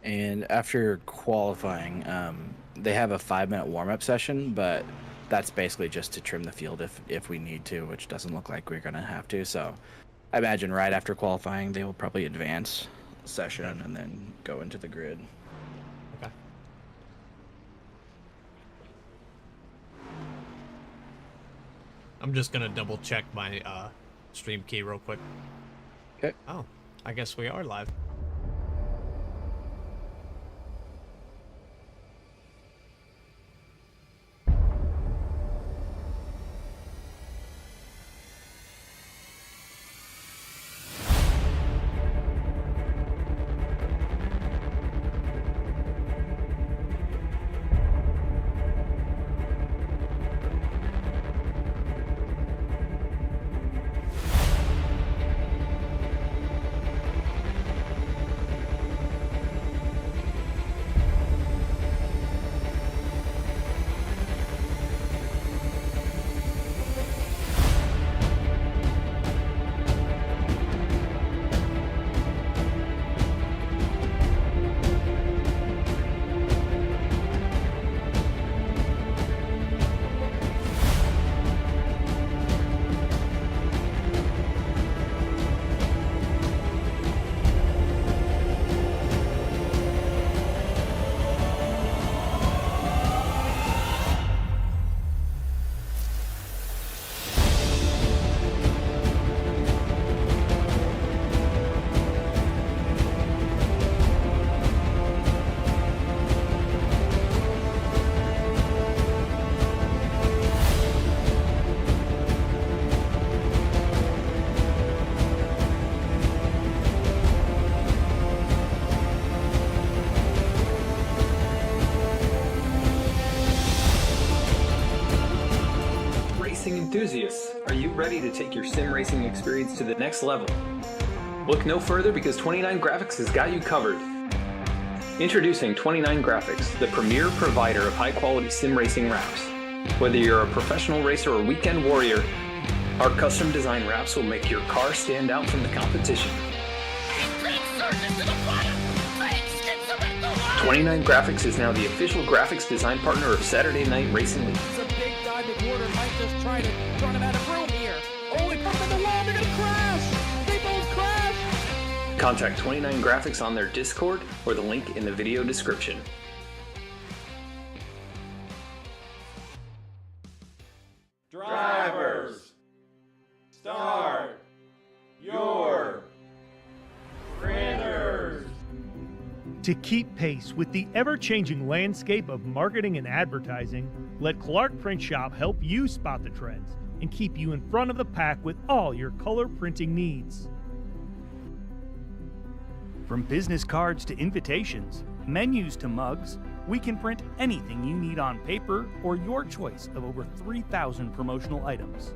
And after qualifying, they have a 5-minute warm-up session, but that's basically just to trim the field if we need to, which doesn't look like we're gonna have to. So I imagine right after qualifying, they will probably advance session and then go into the grid. Okay. I'm just gonna double check my stream key real quick. Okay. Oh, I guess we are live. Enthusiasts, are you ready to take your sim racing experience to the next level? Look no further because 29 Graphics has got you covered. Introducing 29 Graphics, the premier provider of high-quality sim racing wraps. Whether you're a professional racer or weekend warrior, our custom design wraps will make your car stand out from the competition. 29 Graphics is now the official graphics design partner of Saturday Night Racing League. Water might just try to run him out of room here. Oh, he bumped in the wall. They're gonna crash. They both crash. Contact 29 Graphics on their Discord or the link in the video description. Drivers, start your printers. To keep pace with the ever-changing landscape of marketing and advertising, let Clark Print Shop help you spot the trends and keep you in front of the pack with all your color printing needs. From business cards to invitations, menus to mugs, we can print anything you need on paper or your choice of over 3,000 promotional items.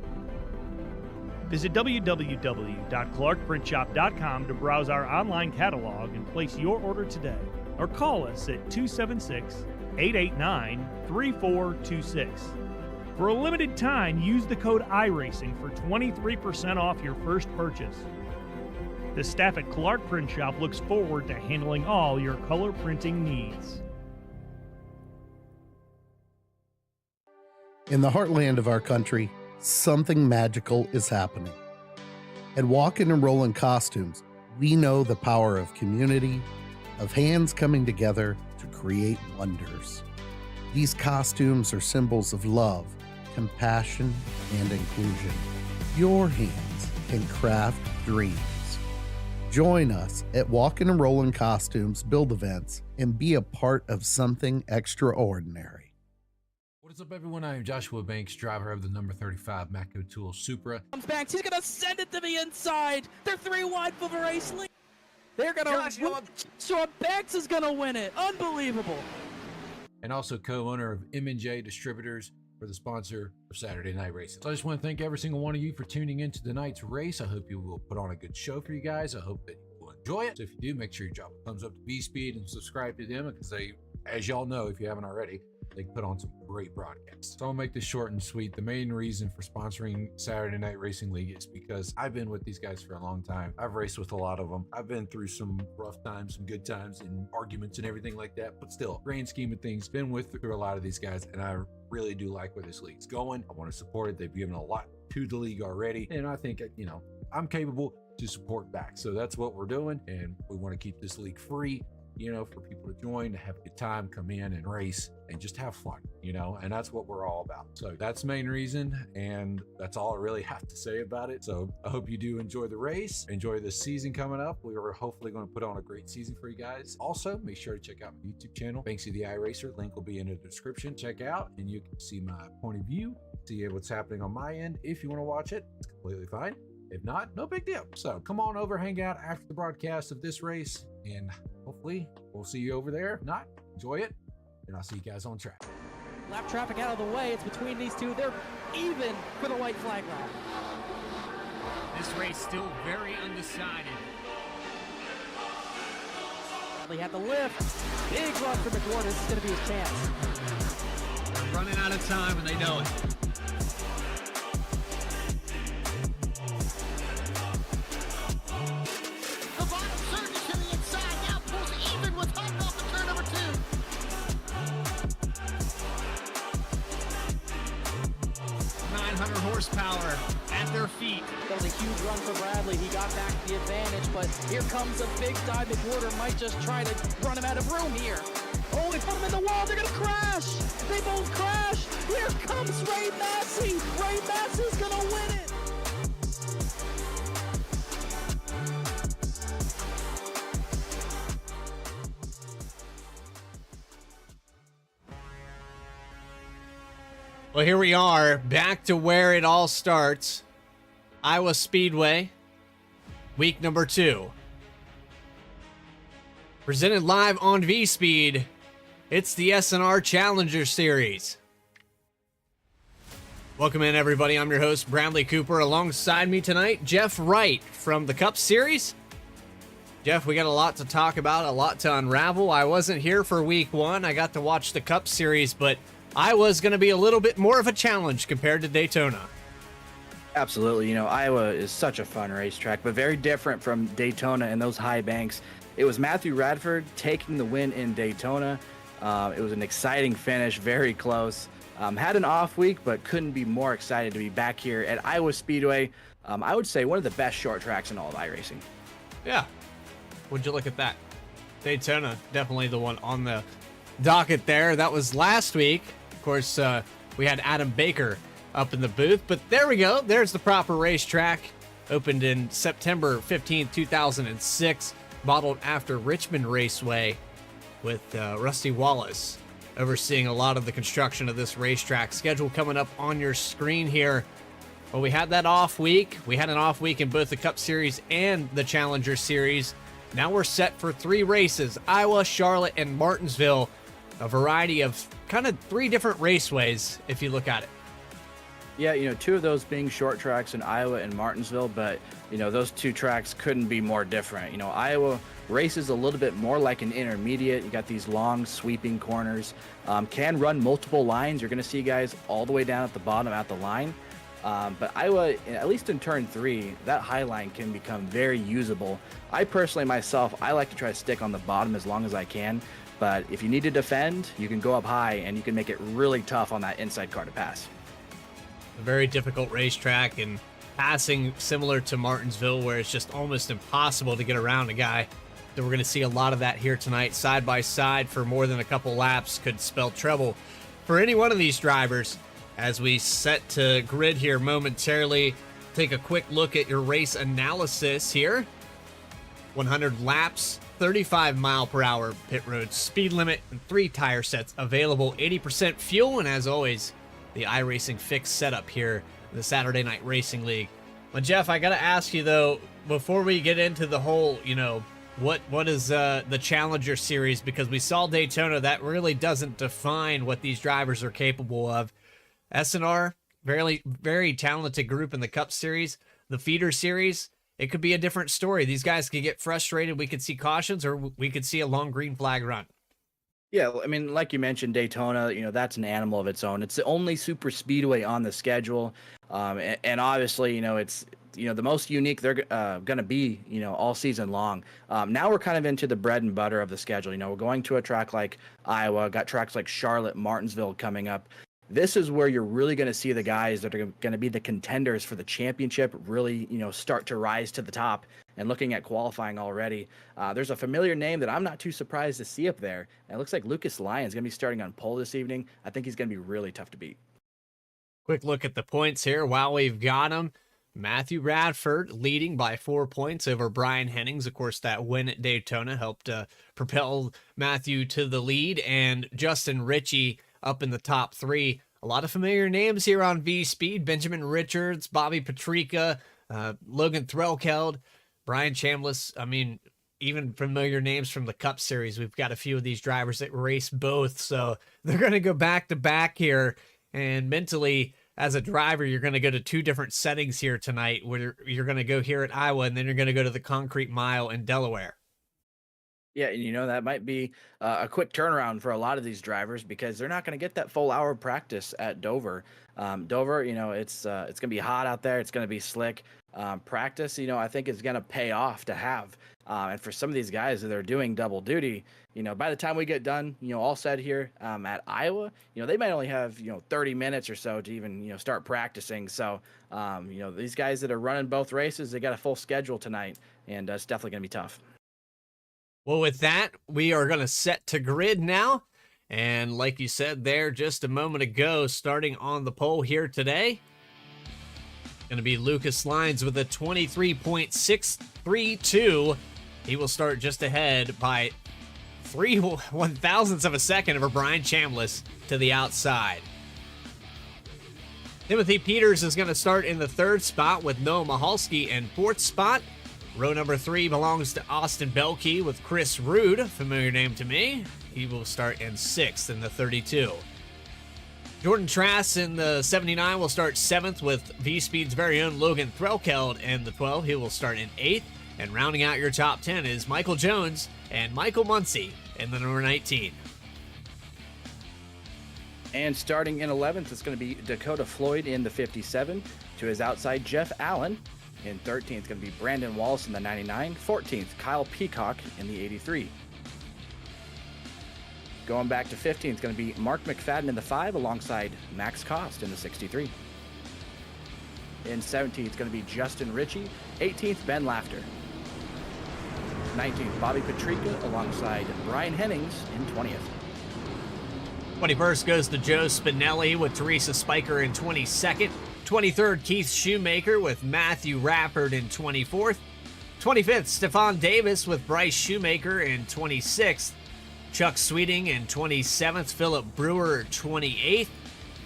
Visit www.clarkprintshop.com to browse our online catalog and place your order today, or call us at 276-889-3426. For a limited time, use the code iRacing for 23% off your first purchase. The staff at Clark Print Shop looks forward to handling all your color printing needs. In the heartland of our country, something magical is happening. At Walkin' and Rollin' Costumes, we know the power of community, of hands coming together to create wonders. These costumes are symbols of love, compassion, and inclusion. Your hands can craft dreams. Join us at Walkin' and Rollin' Costumes build events and be a part of something extraordinary. What is up, everyone? I am Joshua Banks, driver of the number 35 Matco Tool Supra. Comes back. He's gonna send it to the inside. They're 3 wide for the race lead. They're gonna. Sean Banks is gonna win it. Unbelievable. And also co-owner of J Distributors for the sponsor of Saturday Night Racing. So I just want to thank every single one of you for tuning into tonight's race. I hope you will put on a good show for you guys. I hope that you will enjoy it. So if you do, make sure you drop a thumbs up to B-Speed and subscribe to them because they, as y'all know, if you haven't already, they put on some great broadcasts. So I'll make this short and sweet. The main reason for sponsoring Saturday Night Racing League is because I've been with these guys for a long time. I've raced with a lot of them. I've been through some rough times, some good times, and arguments and everything like that. But still, grand scheme of things, been through a lot of these guys, and I really do like where this league's going. I want to support it. They've given a lot to the league already, and I think, you know, I'm capable to support back. So that's what we're doing, and we want to keep this league free, you know, for people to join, to have a good time, come in and race and just have fun, you know, and that's what we're all about. So that's the main reason, and that's all I really have to say about it. So I hope you do enjoy the race, enjoy the season coming up. We are hopefully going to put on a great season for you guys. Also, make sure to check out my YouTube channel, Banksy the iRacer. Link will be in the description. Check out, and you can see my point of view, see what's happening on my end. If you want to watch it, it's completely fine. If not, no big deal. So come on over, hang out after the broadcast of this race, and hopefully we'll see you over there. If not, enjoy it, and I'll see you guys on track. Lap traffic out of the way. It's between these two. They're even for the white flag lap. This race still very undecided. They had the lift. Big run for McWhorter. This is going to be his chance. They're running out of time, and they know it. The bottom surges to the inside, now pulls even with Hutton off the turn number 2. 900 horsepower at their feet. That was a huge run for Bradley. He got back the advantage, but here comes a big dive. McWhorter might just try to run him out of room here. Oh, they put him in the wall. They're going to crash. They both crash. Here comes Ray Massey. Ray Massey's going to win it. Well, here we are, back to where it all starts. Iowa Speedway, week number 2. Presented live on V-Speed, it's the SNR Challenger Series. Welcome in, everybody. I'm your host, Bradley Cooper. Alongside me tonight, Jeff Wright from the Cup Series. Jeff, we got a lot to talk about, a lot to unravel. I wasn't here for week 1. I got to watch the Cup Series, but Iowa's going to be a little bit more of a challenge compared to Daytona. Absolutely. You know, Iowa is such a fun racetrack, but very different from Daytona and those high banks. It was Matthew Radford taking the win in Daytona. It was an exciting finish, very close. Had an off week, but couldn't be more excited to be back here at Iowa Speedway. I would say one of the best short tracks in all of iRacing. Yeah. Would you look at that? Daytona, definitely the one on the docket there. That was last week. Of course, we had Adam Baker up in the booth, but there we go. There's the proper racetrack. Opened in September 15th, 2006. Modeled after Richmond Raceway with Rusty Wallace overseeing a lot of the construction of this racetrack. Schedule coming up on your screen here. Well, we had that off week. We had an off week in both the Cup Series and the Challenger Series. Now we're set for 3 races, Iowa, Charlotte, and Martinsville. A variety of kind of 3 different raceways if you look at it. Yeah, you know, 2 of those being short tracks in Iowa and Martinsville, but, you know, those 2 tracks couldn't be more different. You know, Iowa races a little bit more like an intermediate. You got these long sweeping corners, can run multiple lines. You're going to see guys all the way down at the bottom at the line. But Iowa, at least in turn 3, that high line can become very usable. I personally, myself, I like to try to stick on the bottom as long as I can. But if you need to defend, you can go up high and you can make it really tough on that inside car to pass. A very difficult racetrack, and passing similar to Martinsville, where it's just almost impossible to get around a guy. So we're going to see a lot of that here tonight. Side by side for more than a couple laps could spell trouble for any one of these drivers. As we set to grid here momentarily, take a quick look at your race analysis here. 100 laps, 35 mile per hour pit road speed limit, and 3 tire sets available, 80% fuel, and as always, the iRacing Fix setup here in the Saturday Night Racing League. Well, Jeff, I got to ask you though, before we get into the whole, you know, what is the Challenger Series, because we saw Daytona, that really doesn't define what these drivers are capable of. SNR, very, very talented group in the Cup Series. The Feeder Series, it could be a different story. These guys could get frustrated. We could see cautions, or we could see a long green flag run. Yeah, I mean, like you mentioned, Daytona, that's an animal of its own. It's the only super speedway on the schedule. And obviously, it's, the most unique they're going to be, all season long. Now we're kind of into the bread and butter of the schedule. We're going to a track like Iowa, got tracks like Charlotte, Martinsville coming up. This is where you're really going to see the guys that are going to be the contenders for the championship really, start to rise to the top. And looking at qualifying already, there's a familiar name that I'm not too surprised to see up there. And it looks like Lucas Lyon's going to be starting on pole this evening. I think he's going to be really tough to beat. Quick look at the points here while we've got them. Matthew Radford leading by 4 points over Brian Hennings. Of course, that win at Daytona helped propel Matthew to the lead, and Justin Ritchie up in the top 3. A lot of familiar names here on V-Speed. Benjamin Richards, Bobby Patrica, Logan Threlkeld, Brian Chambliss. I mean, even familiar names from the Cup Series. We've got a few of these drivers that race both, so they're going to go back-to-back here. And mentally, as a driver, you're going to go to 2 different settings here tonight, where you're going to go here at Iowa, and then you're going to go to the Concrete Mile in Delaware. Yeah, and that might be a quick turnaround for a lot of these drivers because they're not going to get that full hour of practice at Dover. Dover, it's going to be hot out there. It's going to be slick. Practice, I think is going to pay off to have. And for some of these guys that are doing double duty, by the time we get done, all said here at Iowa, they might only have, 30 minutes or so to even, start practicing. So, these guys that are running both races, they got a full schedule tonight, and it's definitely going to be tough. Well, with that, we are going to set to grid now. And like you said there just a moment ago, starting on the pole here today, going to be Lucas Lyons with a 23.632. He will start just ahead by 3/1000ths of a second over Brian Chambliss to the outside. Timothy Peters is going to start in the 3rd spot with Noah Mahalski in 4th spot. Row number 3 belongs to Austin Belkey with Chris Rude, familiar name to me. He will start in 6th in the 32. Jordan Trass in the 79 will start 7th with V-Speed's very own Logan Threlkeld in the 12. He will start in 8th. And rounding out your top 10 is Michael Jones and Michael Muncy in the number 19. And starting in 11th, it's going to be Dakota Floyd in the 57. To his outside, Jeff Allen. In 13th, it's going to be Brandon Wallace in the 99. 14th, Kyle Peacock in the 83. Going back to 15th, it's going to be Mark McFadden in the 5 alongside Max Cost in the 63. In 17th, it's going to be Justin Ritchie. 18th, Ben Laughter. 19th, Bobby Patrica alongside Brian Hennings in 20th. 21st goes to Joe Spinelli with Teresa Spiker in 22nd. 23rd, Keith Shoemaker with Matthew Rappert in 24th. 25th, Stefan Davis with Bryce Shoemaker in 26th. Chuck Sweeting in 27th. Philip Brewer 28th.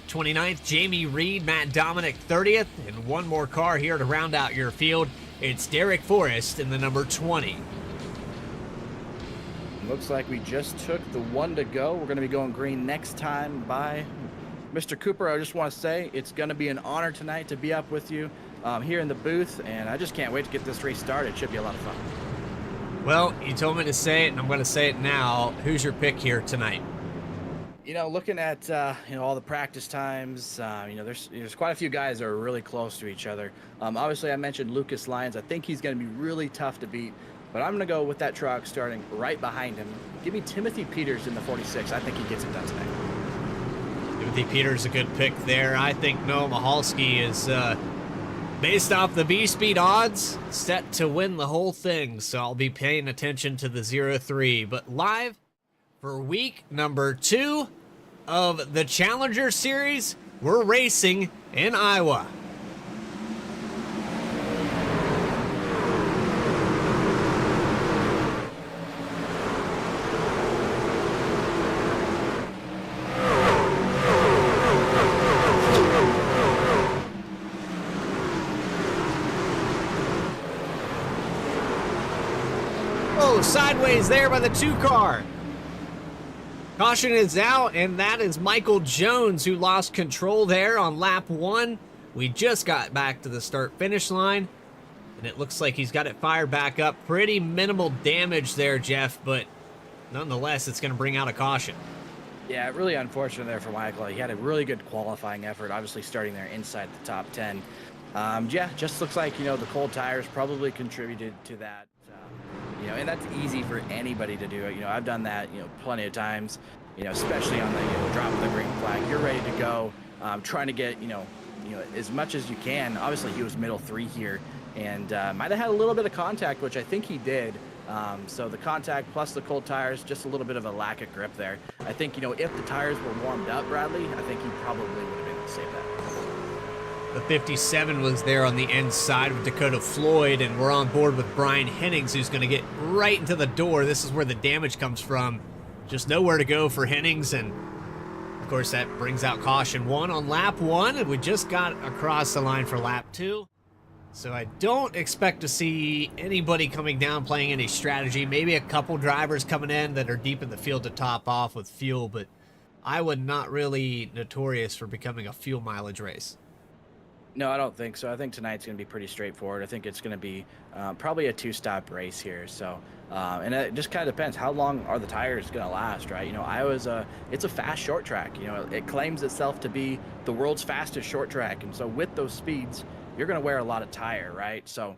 29th, Jamie Reed, Matt Dominic 30th. And one more car here to round out your field. It's Derek Forrest in the number 20. Looks like we just took the 1 to go. We're going to be going green next time by Mr. Cooper. I just want to say it's going to be an honor tonight to be up with you here in the booth, and I just can't wait to get this race started. It should be a lot of fun. Well, you told me to say it, and I'm going to say it now. Who's your pick here tonight? Looking at all the practice times, there's quite a few guys that are really close to each other. Obviously, I mentioned Lucas Lyons. I think he's going to be really tough to beat, but I'm going to go with that truck starting right behind him. Give me Timothy Peters in the 46. I think he gets it done tonight. Timothy Peters, a good pick there. I think Noah Mahalski is, based off the V-Speed odds, set to win the whole thing, so I'll be paying attention to the 0-3. But live for week number 2 of the Challenger Series, we're racing in Iowa. Sideways there by the 2 car. Caution is out, and that is Michael Jones who lost control there on lap 1. We just got back to the start-finish line, and it looks like he's got it fired back up. Pretty minimal damage there, Jeff, but nonetheless, it's going to bring out a caution. Yeah, really unfortunate there for Michael. He had a really good qualifying effort, obviously starting there inside the top 10. Yeah, just looks like, the cold tires probably contributed to that. And that's easy for anybody to do. I've done that, plenty of times, especially on the drop of the green flag. You're ready to go, trying to get, as much as you can. Obviously, he was middle 3 here and might have had a little bit of contact, which I think he did. So the contact plus the cold tires, just a little bit of a lack of grip there. I think, if the tires were warmed up, Bradley, I think he probably would have been able to save that. The 57 was there on the inside of Dakota Floyd, and we're on board with Brian Hennings, who's going to get right into the door. This is where the damage comes from. Just nowhere to go for Hennings, and of course that brings out caution 1 on lap 1, and we just got across the line for lap 2. So I don't expect to see anybody coming down playing any strategy. Maybe a couple drivers coming in that are deep in the field to top off with fuel, but I would not really notorious for becoming a fuel mileage race. No, I don't think so. I think tonight's going to be pretty straightforward. I think it's going to be probably a 2-stop race here. So, and it just kind of depends. How long are the tires going to last, right? Iowa's it's a fast short track. It claims itself to be the world's fastest short track. And so with those speeds, you're going to wear a lot of tire, right? So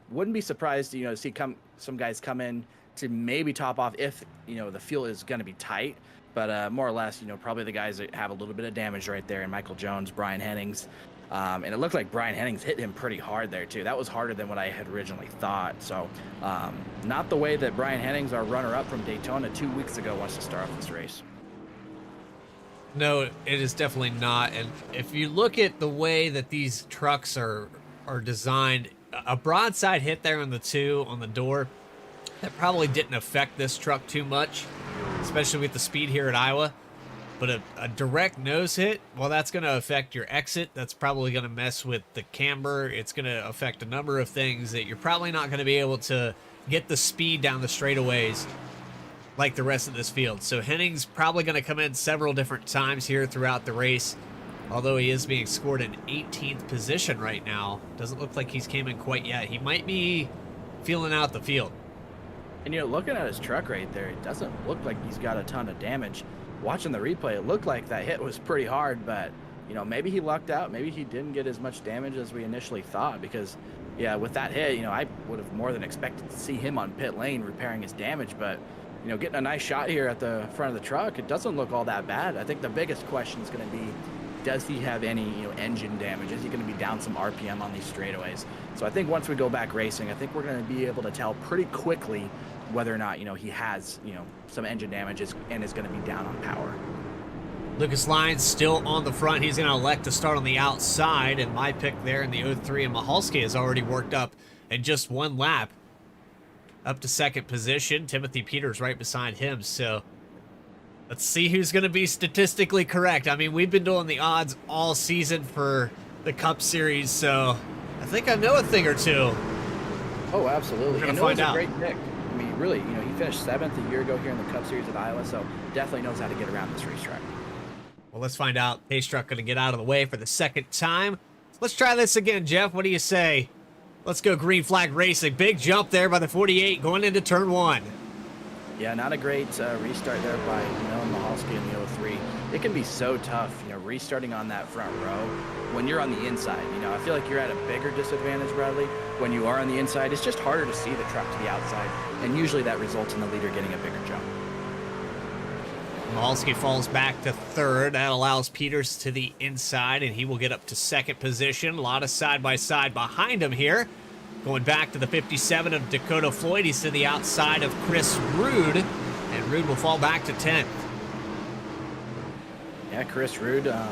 wouldn't be surprised, to see some guys come in to maybe top off if, the fuel is going to be tight. But more or less, probably the guys that have a little bit of damage right there, and Michael Jones, Brian Hennings. And it looked like Brian Hennings hit him pretty hard there, too. That was harder than what I had originally thought. So not the way that Brian Hennings, our runner-up from Daytona 2 weeks ago, wants to start off this race. No, it is definitely not. And if you look at the way that these trucks are designed, a broadside hit there on the 2 on the door, that probably didn't affect this truck too much, especially with the speed here at Iowa. But a direct nose hit, well, that's going to affect your exit. That's probably going to mess with the camber. It's going to affect a number of things that you're probably not going to be able to get the speed down the straightaways like the rest of this field. So Hennings probably going to come in several different times here throughout the race, although he is being scored in 18th position right now. Doesn't look like he's came in quite yet. He might be feeling out the field. And, looking at his truck right there, it doesn't look like he's got a ton of damage. Watching the replay, it looked like that hit was pretty hard, but, maybe he lucked out. Maybe he didn't get as much damage as we initially thought because, yeah, with that hit, I would have more than expected to see him on pit lane repairing his damage, but, getting a nice shot here at the front of the truck, it doesn't look all that bad. I think the biggest question is going to be, does he have any, engine damage? Is he going to be down some RPM on these straightaways? So I think once we go back racing, I think we're going to be able to tell pretty quickly whether or not, he has, some engine damages and is going to be down on power. Lucas Lyons still on the front. He's going to elect to start on the outside, and my pick there in the 03 and Mahalski has already worked up in just 1 lap up to 2nd position. Timothy Peters right beside him. So let's see who's going to be statistically correct. I mean, we've been doing the odds all season for the Cup Series, so I think I know a thing or two. Oh, absolutely. We're going to find out. Great pick. I mean, really, he finished 7th a year ago here in the Cup Series at Iowa, so definitely knows how to get around this racetrack. Well, let's find out. Pace truck going to get out of the way for the 2nd time. Let's try this again, Jeff. What do you say? Let's go green flag racing. Big jump there by the 48 going into turn 1. Yeah, not a great restart there by Mahalski in the 03. It can be so tough, restarting on that front row when you're on the inside. I feel like you're at a bigger disadvantage, Bradley. When you are on the inside, it's just harder to see the truck to the outside, and usually that results in the leader getting a bigger jump. Mahalski falls back to 3rd. That allows Peters to the inside, and he will get up to 2nd position. A lot of side-by-side behind him here. Going back to the 57 of Dakota Floyd. He's to the outside of Chris Rude, and Rude will fall back to 10th. Yeah, Chris Rude, the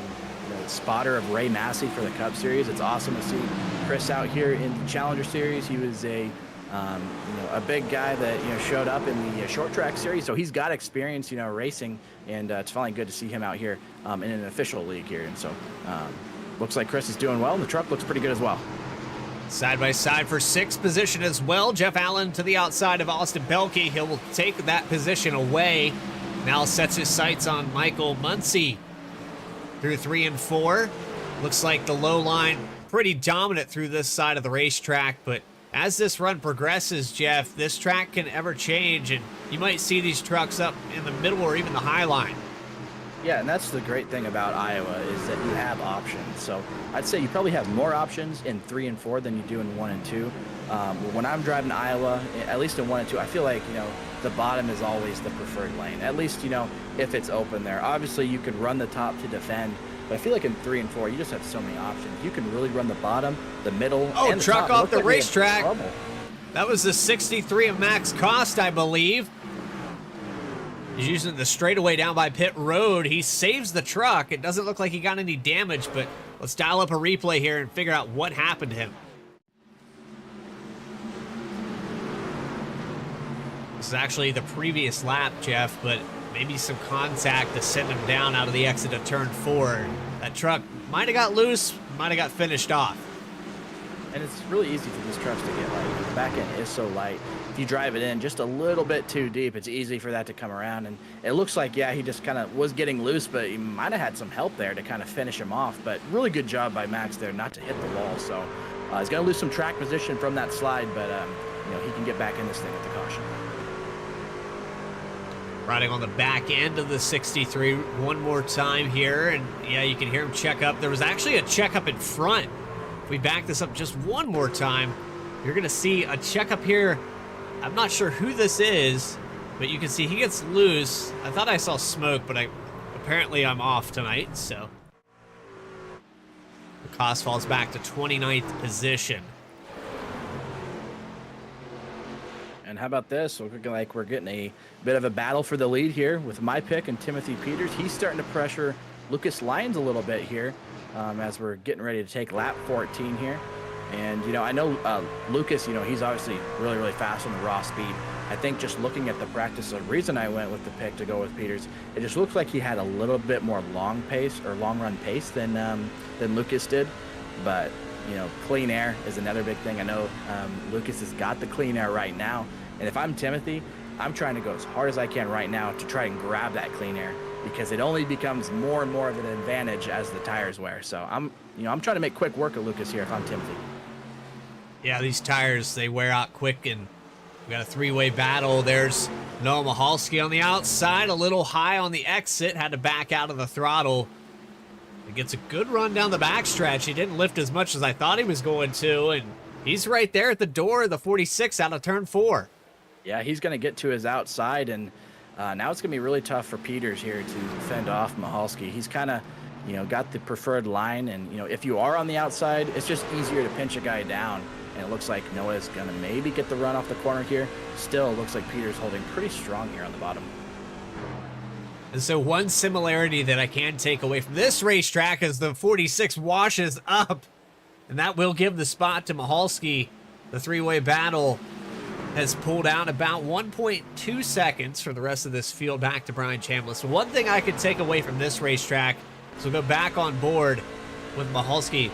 spotter of Ray Massey for the Cup Series. It's awesome to see Chris out here in the Challenger Series. He was a big guy that showed up in the short track series, so he's got experience racing, and it's finally good to see him out here in an official league here. And so looks like Chris is doing well, and the truck looks pretty good as well. Side by side for 6th position as well. Jeff Allen to the outside of Austin Belke. He'll take that position away. Now sets his sights on Michael Muncy through 3 and 4. Looks like the low line pretty dominant through this side of the racetrack, but as this run progresses, Jeff, this track can ever change, and you might see these trucks up in the middle or even the high line. Yeah, and that's the great thing about Iowa is that you have options. So I'd say you probably have more options in 3 and 4 than you do in 1 and 2. When I'm driving Iowa, at least in 1 and 2, I feel like, the bottom is always the preferred lane. At least, if it's open there. Obviously, you could run the top to defend, but I feel like in 3 and 4, you just have so many options. You can really run the bottom, the middle, Oh, and the truck top. off the racetrack. That was the 63 of Max Cost, I believe. He's using the straightaway down by pit road. He saves the truck. It doesn't look like he got any damage, but let's dial up a replay here and figure out what happened to him. This is actually the previous lap, Jeff, but maybe some contact to send him down out of the exit of turn 4. That truck might have got loose, might have got finished off. And it's really easy for these trucks to get light. The back end is so light. If you drive it in just a little bit too deep, it's easy for that to come around. And it looks like, yeah, he just kind of was getting loose, but he might have had some help there to kind of finish him off. But really good job by Max there not to hit the wall. So he's going to lose some track position from that slide, but he can get back in this thing with the caution. Riding on the back end of the 63 one more time here, and yeah, you can hear him check up. There was actually a checkup in front. If we back this up just one more time, you're going to see a checkup here. I'm not sure who this is, but you can see he gets loose. I thought I saw smoke, but apparently I'm off tonight, so. The Cost falls back to 29th position. And how about this? We're getting a bit of a battle for the lead here with my pick and Timothy Peters. He's starting to pressure Lucas Lyons a little bit here as we're getting ready to take lap 14 here. And, I know Lucas, he's obviously really, really fast on the raw speed. I think just looking at the practice, the reason I went with the pick to go with Peters, it just looks like he had a little bit more long run pace than Lucas did. But, clean air is another big thing. I know Lucas has got the clean air right now. And if I'm Timothy, I'm trying to go as hard as I can right now to try and grab that clean air because it only becomes more and more of an advantage as the tires wear. So I'm trying to make quick work of Lucas here if I'm Timothy. Yeah, these tires, they wear out quick, and we got a three-way battle. There's Noah Michalski on the outside, a little high on the exit, had to back out of the throttle. He gets a good run down the backstretch. He didn't lift as much as I thought he was going to, and he's right there at the door of the 46 out of turn 4. Yeah, he's going to get to his outside, and now it's going to be really tough for Peters here to fend off Michalski. He's kind of, got the preferred line, and, if you are on the outside, it's just easier to pinch a guy down, and it looks like Noah's going to maybe get the run off the corner here. Still, it looks like Peters holding pretty strong here on the bottom. And so one similarity that I can take away from this racetrack is the 46 washes up, and that will give the spot to Michalski. The three-way battle has pulled out about 1.2 seconds for the rest of this field back to Brian Chambliss. One thing I could take away from this racetrack, so go back on board with Michalski.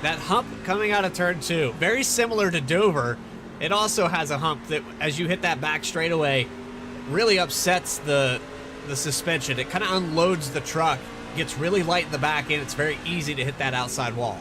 That hump coming out of turn 2, very similar to Dover. It also has a hump that, as you hit that back straightaway, really upsets the suspension. It kind of unloads the truck, gets really light in the back end. It's very easy to hit that outside wall.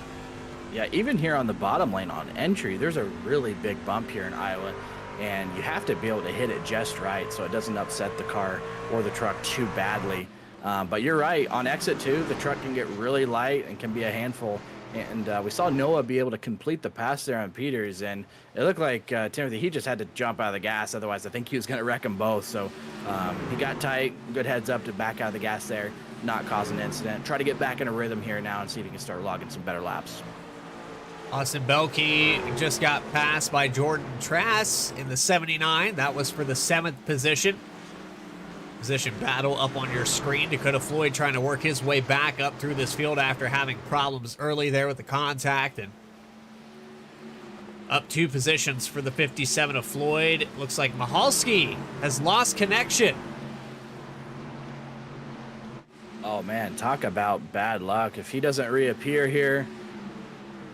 Yeah, even here on the bottom lane on entry, there's a really big bump here in Iowa, and you have to be able to hit it just right so it doesn't upset the car or the truck too badly. But you're right, on exit 2, the truck can get really light and can be a handful. And we saw Noah be able to complete the pass there on Peters, and it looked like Timothy, he just had to jump out of the gas. Otherwise, I think he was going to wreck them both. So he got tight, good heads up to back out of the gas there, not cause an incident. Try to get back in a rhythm here now and see if he can start logging some better laps. Austin Belkey just got passed by Jordan Trass in the 79. That was for the 7th position. Position battle up on your screen. Dakota Floyd trying to work his way back up through this field after having problems early there with the contact. And up 2 positions for the 57 of Floyd. Looks like Michalski has lost connection. Oh, man, talk about bad luck. If he doesn't reappear here,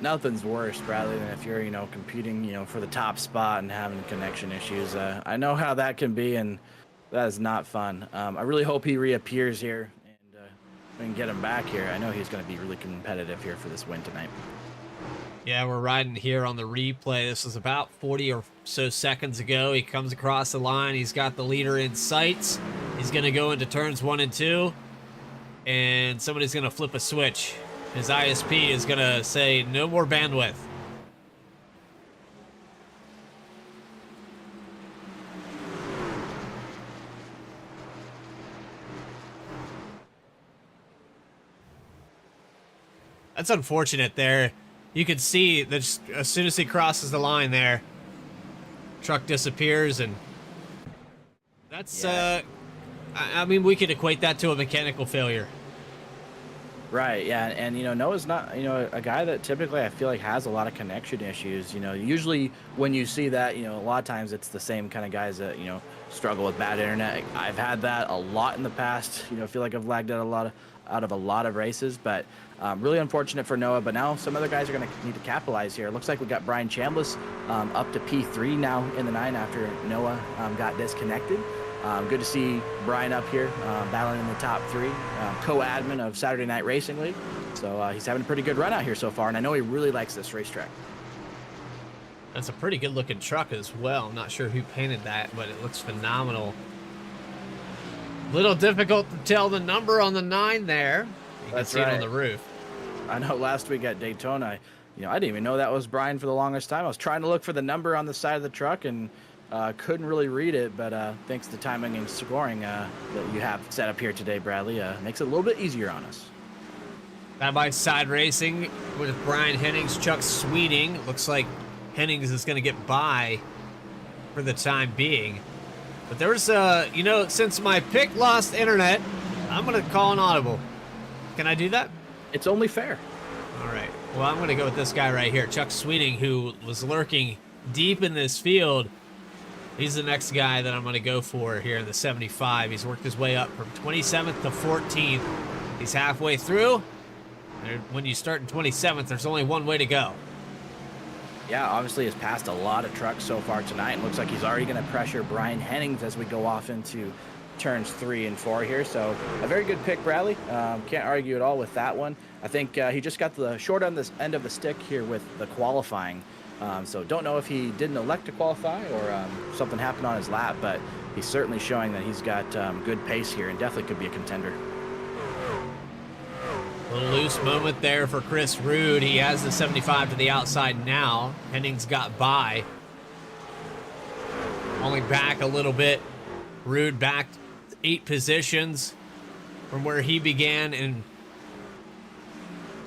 nothing's worse, rather than if you're, competing, for the top spot and having connection issues. I know how that can be, and that is not fun. I really hope he reappears here and we can get him back here. I know he's going to be really competitive here for this win tonight. Yeah, we're riding here on the replay. This was about 40 or so seconds ago. He comes across the line. He's got the leader in sights. He's going to go into turns 1 and 2. And somebody's going to flip a switch. His ISP is going to say no more bandwidth. That's unfortunate there. You can see that just as soon as he crosses the line there, truck disappears, and that's, I mean, we could equate that to a mechanical failure. Right, yeah, and Noah's not, a guy that typically I feel like has a lot of connection issues. Usually when you see that, a lot of times it's the same kind of guys that, struggle with bad internet. I've had that a lot in the past. I feel like I've lagged out of a lot of races, but really unfortunate for Noah. But now some other guys are going to need to capitalize here. It looks like we got Brian Chambliss up to P3 now in the 9 after Noah got disconnected. Good to see Brian up here battling in the top 3, co-admin of Saturday Night Racing League. So he's having a pretty good run out here so far, and I know he really likes this racetrack. That's a pretty good looking truck as well. I'm not sure who painted that, but it looks phenomenal. Little difficult to tell the number on the 9 there. You can see it on the roof. I know last week at Daytona, I didn't even know that was Brian for the longest time. I was trying to look for the number on the side of the truck and couldn't really read it, but thanks to timing and scoring that you have set up here today, Bradley, makes it a little bit easier on us. Side-by-side racing with Brian Hennings, Chuck Sweeting. Looks like Hennings is going to get by for the time being. But there's, since my pick lost internet, I'm going to call an audible. Can I do that? It's only fair. All right. Well, I'm going to go with this guy right here, Chuck Sweeting, who was lurking deep in this field. He's the next guy that I'm going to go for here in the 75. He's worked his way up from 27th to 14th. He's halfway through. When you start in 27th, there's only one way to go. Yeah, obviously has passed a lot of trucks so far tonight, and looks like he's already going to pressure Brian Hennings as we go off into turns 3 and 4 here. So a very good pick, Bradley. Can't argue at all with that one. I think he just got the short on this end of the stick here with the qualifying. So don't know if he didn't elect to qualify or something happened on his lap, but he's certainly showing that he's got good pace here and definitely could be a contender. A little loose moment there for Chris Rude. He has the 75 to the outside now. Hennings got by. Only back a little bit. Rude back 8 positions from where he began. And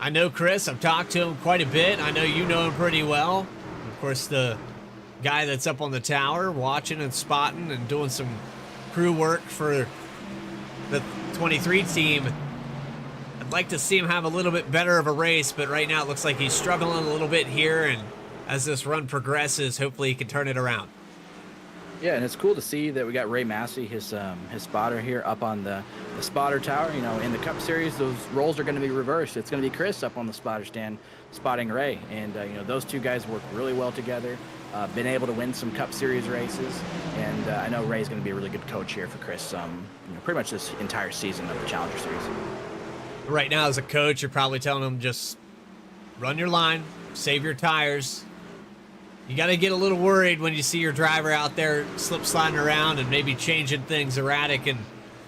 I know Chris. I've talked to him quite a bit. I know you know him pretty well. Of course, the guy that's up on the tower watching and spotting and doing some crew work for the 23 team. I'd like to see him have a little bit better of a race, but right now it looks like he's struggling a little bit here, and as this run progresses, hopefully he can turn it around. Yeah, and it's cool to see that we got Ray Massey, his spotter here up on the spotter tower. In the Cup Series, those roles are going to be reversed. It's going to be Chris up on the spotter stand spotting Ray, and those two guys work really well together. Been able to win some Cup Series races, and I know Ray's going to be a really good coach here for Chris. Pretty much this entire season of the Challenger Series. Right now, as a coach, you're probably telling him just run your line, save your tires. You got to get a little worried when you see your driver out there slip sliding around and maybe changing things erratic, and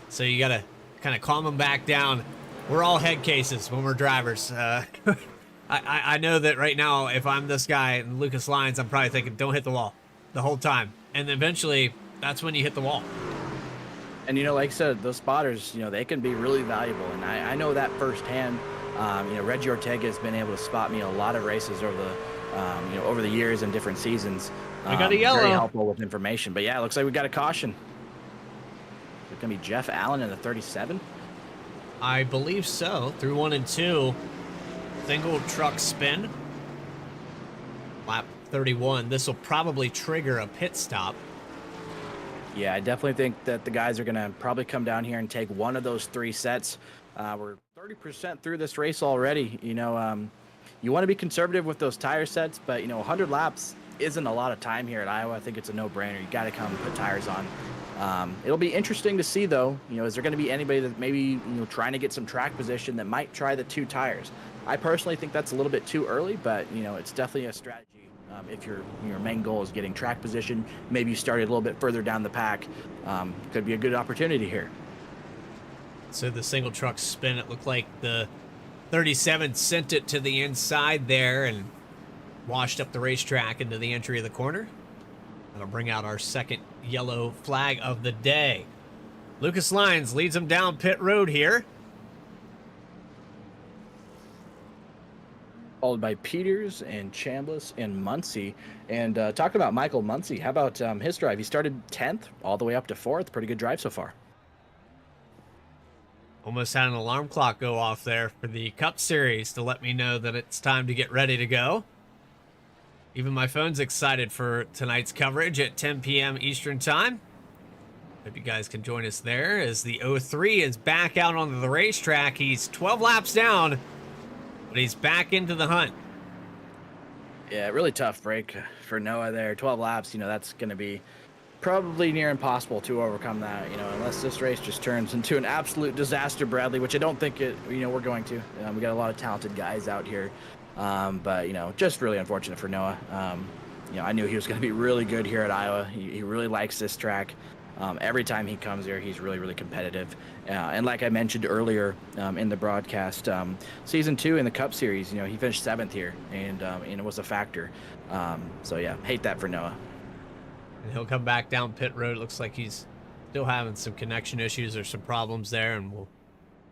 so you got to kind of calm them back down. We're all head cases when we're drivers. I know that right now, if I'm this guy in Lucas Lyons, I'm probably thinking, don't hit the wall the whole time. And eventually, that's when you hit the wall. And, like I said, those spotters, they can be really valuable. And I know that firsthand. Reggie Ortega has been able to spot me a lot of races over the years and different seasons. We got a yellow. Very helpful with information. But, yeah, it looks like we got a caution. It's going to be Jeff Allen in the 37? I believe so. Through 1 and 2. Single truck spin. Lap 31. This will probably trigger a pit stop. Yeah, I definitely think that the guys are going to probably come down here and take one of those 3 sets. We're 30% through this race already. You want to be conservative with those tire sets, but 100 laps isn't a lot of time here at Iowa, I think it's a no-brainer. You got to come and put tires on. It'll be interesting to see, though. Is there going to be anybody that maybe trying to get some track position that might try the 2 tires? I personally think that's a little bit too early, but it's definitely a strategy. If your main goal is getting track position, maybe you started a little bit further down the pack. Could be a good opportunity here. So the single truck spin, it looked like the 37 sent it to the inside there and washed up the racetrack into the entry of the corner. That'll bring out our second yellow flag of the day. Lucas Lyons leads him down pit road here. Followed by Peters and Chambliss and Muncie. And talking about Michael Muncie, how about his drive? He started 10th all the way up to 4th. Pretty good drive so far. Almost had an alarm clock go off there for the Cup Series to let me know that it's time to get ready to go. Even my phone's excited for tonight's coverage at 10 p.m. Eastern Time. Hope you guys can join us there as the 03 is back out onto the racetrack. He's 12 laps down, but he's back into the hunt. Yeah, really tough break for Noah there. 12 laps, that's going to be probably near impossible to overcome that, unless this race just turns into an absolute disaster, Bradley, which I don't think we're going to. We got a lot of talented guys out here. But, just really unfortunate for Noah. I knew he was going to be really good here at Iowa. He really likes this track. Every time he comes here, he's really, really competitive. And like I mentioned earlier in the broadcast, Season 2 in the Cup Series, he finished 7th here, and it was a factor. So, yeah, hate that for Noah. And he'll come back down pit road. It looks like he's still having some connection issues or some problems there, and we'll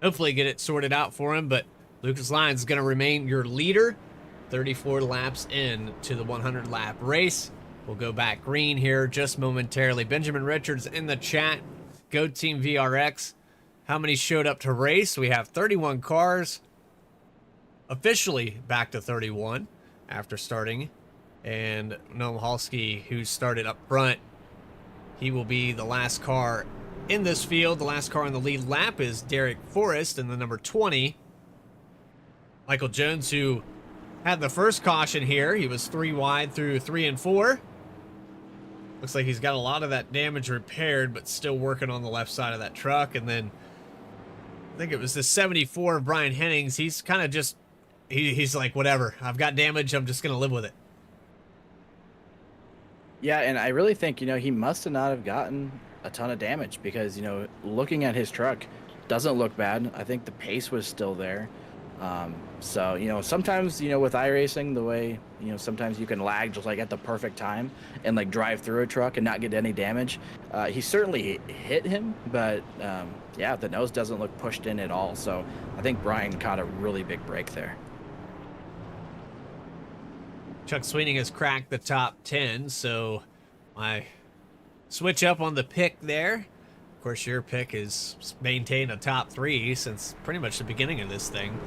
hopefully get it sorted out for him. But Lucas Lyons is going to remain your leader, 34 laps in to the 100-lap race. We'll go back green here just momentarily. Benjamin Richards in the chat. Go Team VRX. How many showed up to race? We have 31 cars. Officially back to 31 after starting. And Noam Halski, who started up front, he will be the last car in this field. The last car on the lead lap is Derek Forrest in the number 20. Michael Jones, who had the first caution here. He was 3 wide through 3 and 4. Looks like he's got a lot of that damage repaired, but still working on the left side of that truck. And then I think it was the 74 of Brian Hennings. He's kind of just, he's like, whatever. I've got damage. I'm just going to live with it. Yeah, and I really think, he must have not have gotten a ton of damage because, looking at his truck doesn't look bad. I think the pace was still there. So, sometimes, with iRacing, the way, sometimes you can lag just like at the perfect time and like drive through a truck and not get any damage. He certainly hit him, but yeah, the nose doesn't look pushed in at all. So I think Brian caught a really big break there. Chuck Sweeney has cracked the top 10, so my switch up on the pick there. Of course, your pick is maintain a top 3 since pretty much the beginning of this thing.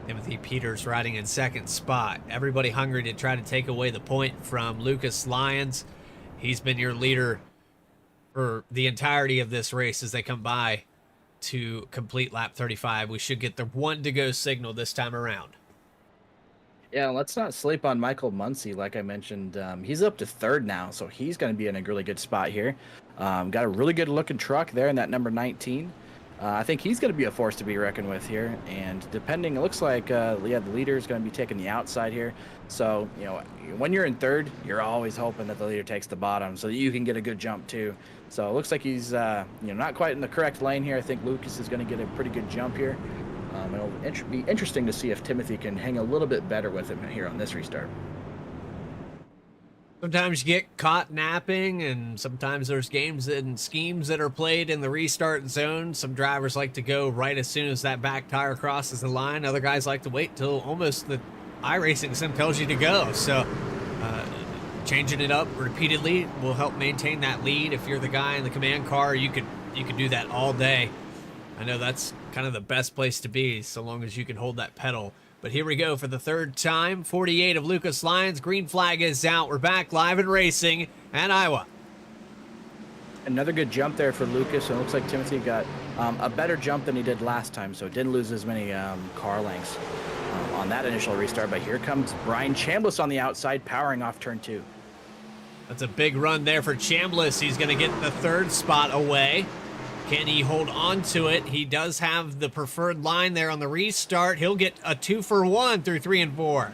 Timothy Peters riding in second spot. Everybody hungry to try to take away the point from Lucas Lyons. He's been your leader for the entirety of this race as they come by to complete lap 35. We should get the 1 to go signal this time around. Yeah, let's not sleep on Michael Muncie. Like I mentioned, he's up to 3rd now, so he's going to be in a really good spot here. Got a really good looking truck there in that number 19. I think he's going to be a force to be reckoned with here. And depending, it looks like, the leader is going to be taking the outside here. So, when you're in 3rd, you're always hoping that the leader takes the bottom so that you can get a good jump too. So it looks like he's, not quite in the correct lane here. I think Lucas is going to get a pretty good jump here. It'll be interesting to see if Timothy can hang a little bit better with him here on this restart. Sometimes you get caught napping, and sometimes there's games and schemes that are played in the restart zone. Some drivers like to go right as soon as that back tire crosses the line. Other guys like to wait till almost the iRacing sim tells you to go. So changing it up repeatedly will help maintain that lead. If you're the guy in the command car, you could do that all day. I know that's kind of the best place to be, so long as you can hold that pedal. But here we go for the 3rd time. 48 of Lucas Lyons. Green flag is out. We're back live and racing at Iowa. Another good jump there for Lucas. It looks like Timothy got a better jump than he did last time, so didn't lose as many car lengths on that initial restart. But here comes Brian Chambliss on the outside, powering off turn 2. That's a big run there for Chambliss. He's going to get the 3rd spot away. Can he hold on to it? He does have the preferred line there on the restart. He'll get a 2 for 1 through 3 and 4.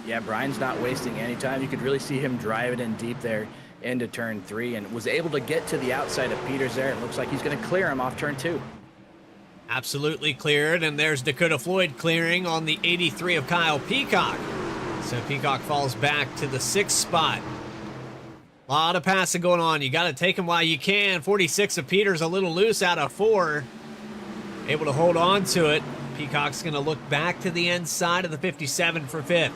Yeah, Brian's not wasting any time. You could really see him drive it in deep there into turn 3 and was able to get to the outside of Peters there. It looks like he's going to clear him off turn 2. Absolutely cleared, and there's Dakota Floyd clearing on the 83 of Kyle Peacock. So Peacock falls back to the 6th spot. A lot of passing going on. You got to take him while you can. 46 of Peters a little loose out of 4. Able to hold on to it. Peacock's going to look back to the inside of the 57 for 5th.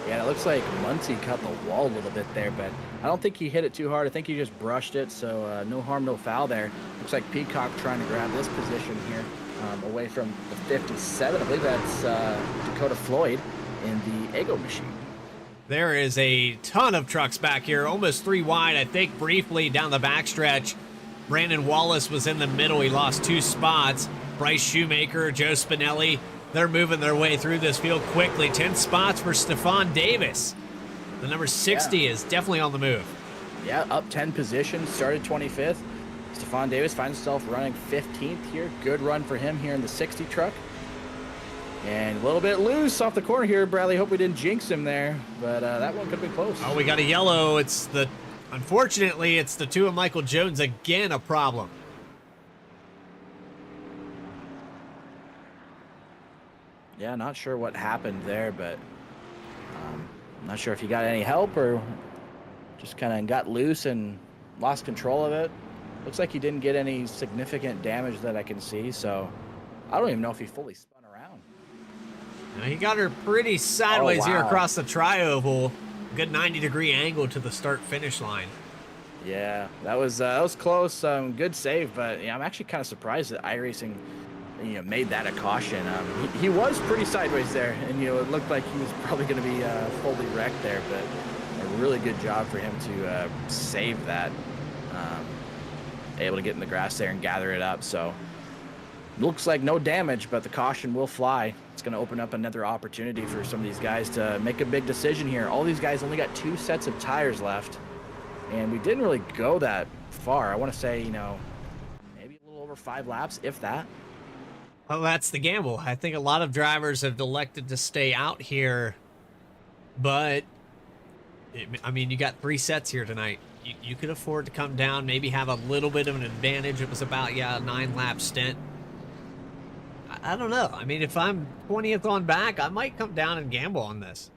Yeah, it looks like Muncie cut the wall a little bit there, but I don't think he hit it too hard. I think he just brushed it, so no harm, no foul there. Looks like Peacock trying to grab this position here away from the 57. I believe that's Dakota Floyd in the Ego machine. There is a ton of trucks back here, almost 3 wide. I think briefly down the backstretch, Brandon Wallace was in the middle. He lost 2 spots. Bryce Shoemaker, Joe Spinelli, they're moving their way through this field quickly. 10 spots for Stephon Davis. The number 60 is definitely on the move. Yeah, up 10 positions, started 25th. Stephon Davis finds himself running 15th here. Good run for him here in the 60 truck. And a little bit loose off the corner here, Bradley. Hope we didn't jinx him there, but that one could have been close. Oh, we got a yellow. Unfortunately, it's the 2 of Michael Jones. Again, a problem. Yeah, not sure what happened there, but not sure if he got any help or just kind of got loose and lost control of it. Looks like he didn't get any significant damage that I can see, so I don't even know if he fully spun around. Now, he got her pretty sideways here wow. across the tri-oval. Good 90-degree angle to the start-finish line. Yeah, that was close. Good save, but yeah, I'm actually kind of surprised that iRacing made that a caution. He was pretty sideways there, and it looked like he was probably going to be fully wrecked there, but a really good job for him to save that. Able to get in the grass there and gather it up. So looks like no damage, but the caution will fly. It's going to open up another opportunity for some of these guys to make a big decision here. All these guys only got 2 sets of tires left, and we didn't really go that far. I want to say, maybe a little over 5 laps, if that. Well, that's the gamble. I think a lot of drivers have elected to stay out here, but you got 3 sets here tonight. You could afford to come down, maybe have a little bit of an advantage. It was about, a 9-lap stint. I don't know. If I'm 20th on back, I might come down and gamble on this.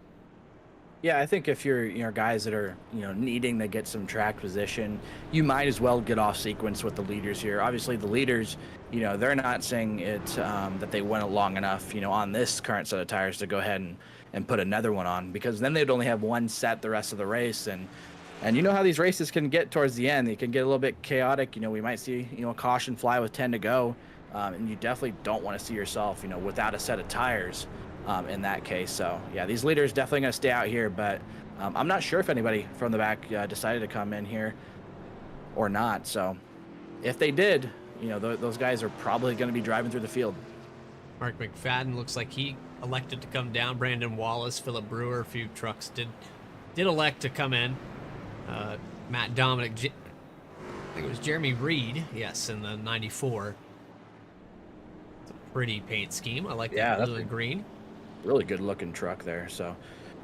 Yeah, I think if you're guys that are needing to get some track position, you might as well get off sequence with the leaders here. Obviously, the leaders, they're not saying it that they went long enough, on this current set of tires to go ahead and put another one on, because then they'd only have 1 set the rest of the race. And you know how these races can get towards the end. They can get a little bit chaotic. We might see a caution fly with 10 to go, and you definitely don't want to see yourself without a set of tires. In that case. So yeah, these leaders definitely going to stay out here, but I'm not sure if anybody from the back decided to come in here or not. So if they did, those guys are probably going to be driving through the field. Mark McFadden looks like he elected to come down. Brandon Wallace, Philip Brewer, a few trucks did elect to come in. Matt Dominic, I think it was Jeremy Reed, yes, in the 94. It's a pretty paint scheme. I like that blue and green. Really good looking truck there. So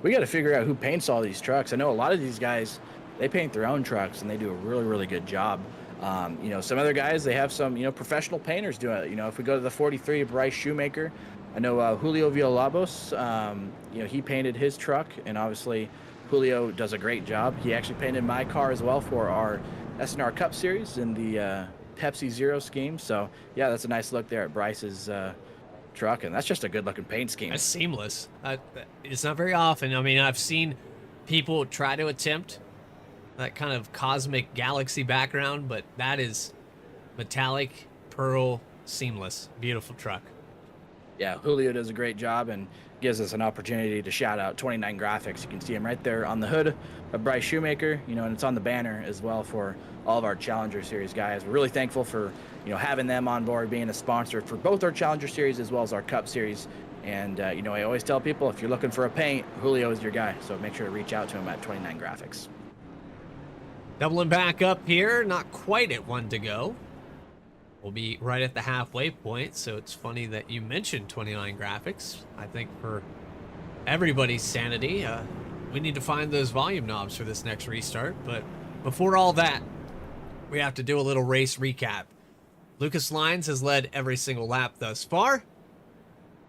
we got to figure out who paints all these trucks. I know a lot of these guys, they paint their own trucks and they do a really, really good job. Some other guys, they have some, professional painters do it. If we go to the 43, Bryce Shoemaker, I know Julio Villalobos, he painted his truck, and obviously Julio does a great job. He actually painted my car as well for our SNR Cup Series in the Pepsi Zero scheme. So yeah, that's a nice look there at Bryce's truck, and that's just a good looking paint scheme. That's seamless. It's not very often. I've seen people try to attempt that kind of cosmic galaxy background, but that is metallic, pearl, seamless. Beautiful truck. Yeah, Julio does a great job and gives us an opportunity to shout out 29 Graphics. You can see him right there on the hood of Bryce Shoemaker, and it's on the banner as well for all of our Challenger Series guys. We're really thankful for having them on board, being a sponsor for both our Challenger Series as well as our Cup Series And, you know, I always tell people, if you're looking for a paint, Julio is your guy. So make sure to reach out to him at 29 Graphics. Doubling back up here, not quite at 1 to go. We'll be right at the halfway point, so it's funny that you mentioned 29 Graphics. I think for everybody's sanity, we need to find those volume knobs for this next restart. But before all that, we have to do a little race recap. Lucas Lyons has led every single lap thus far.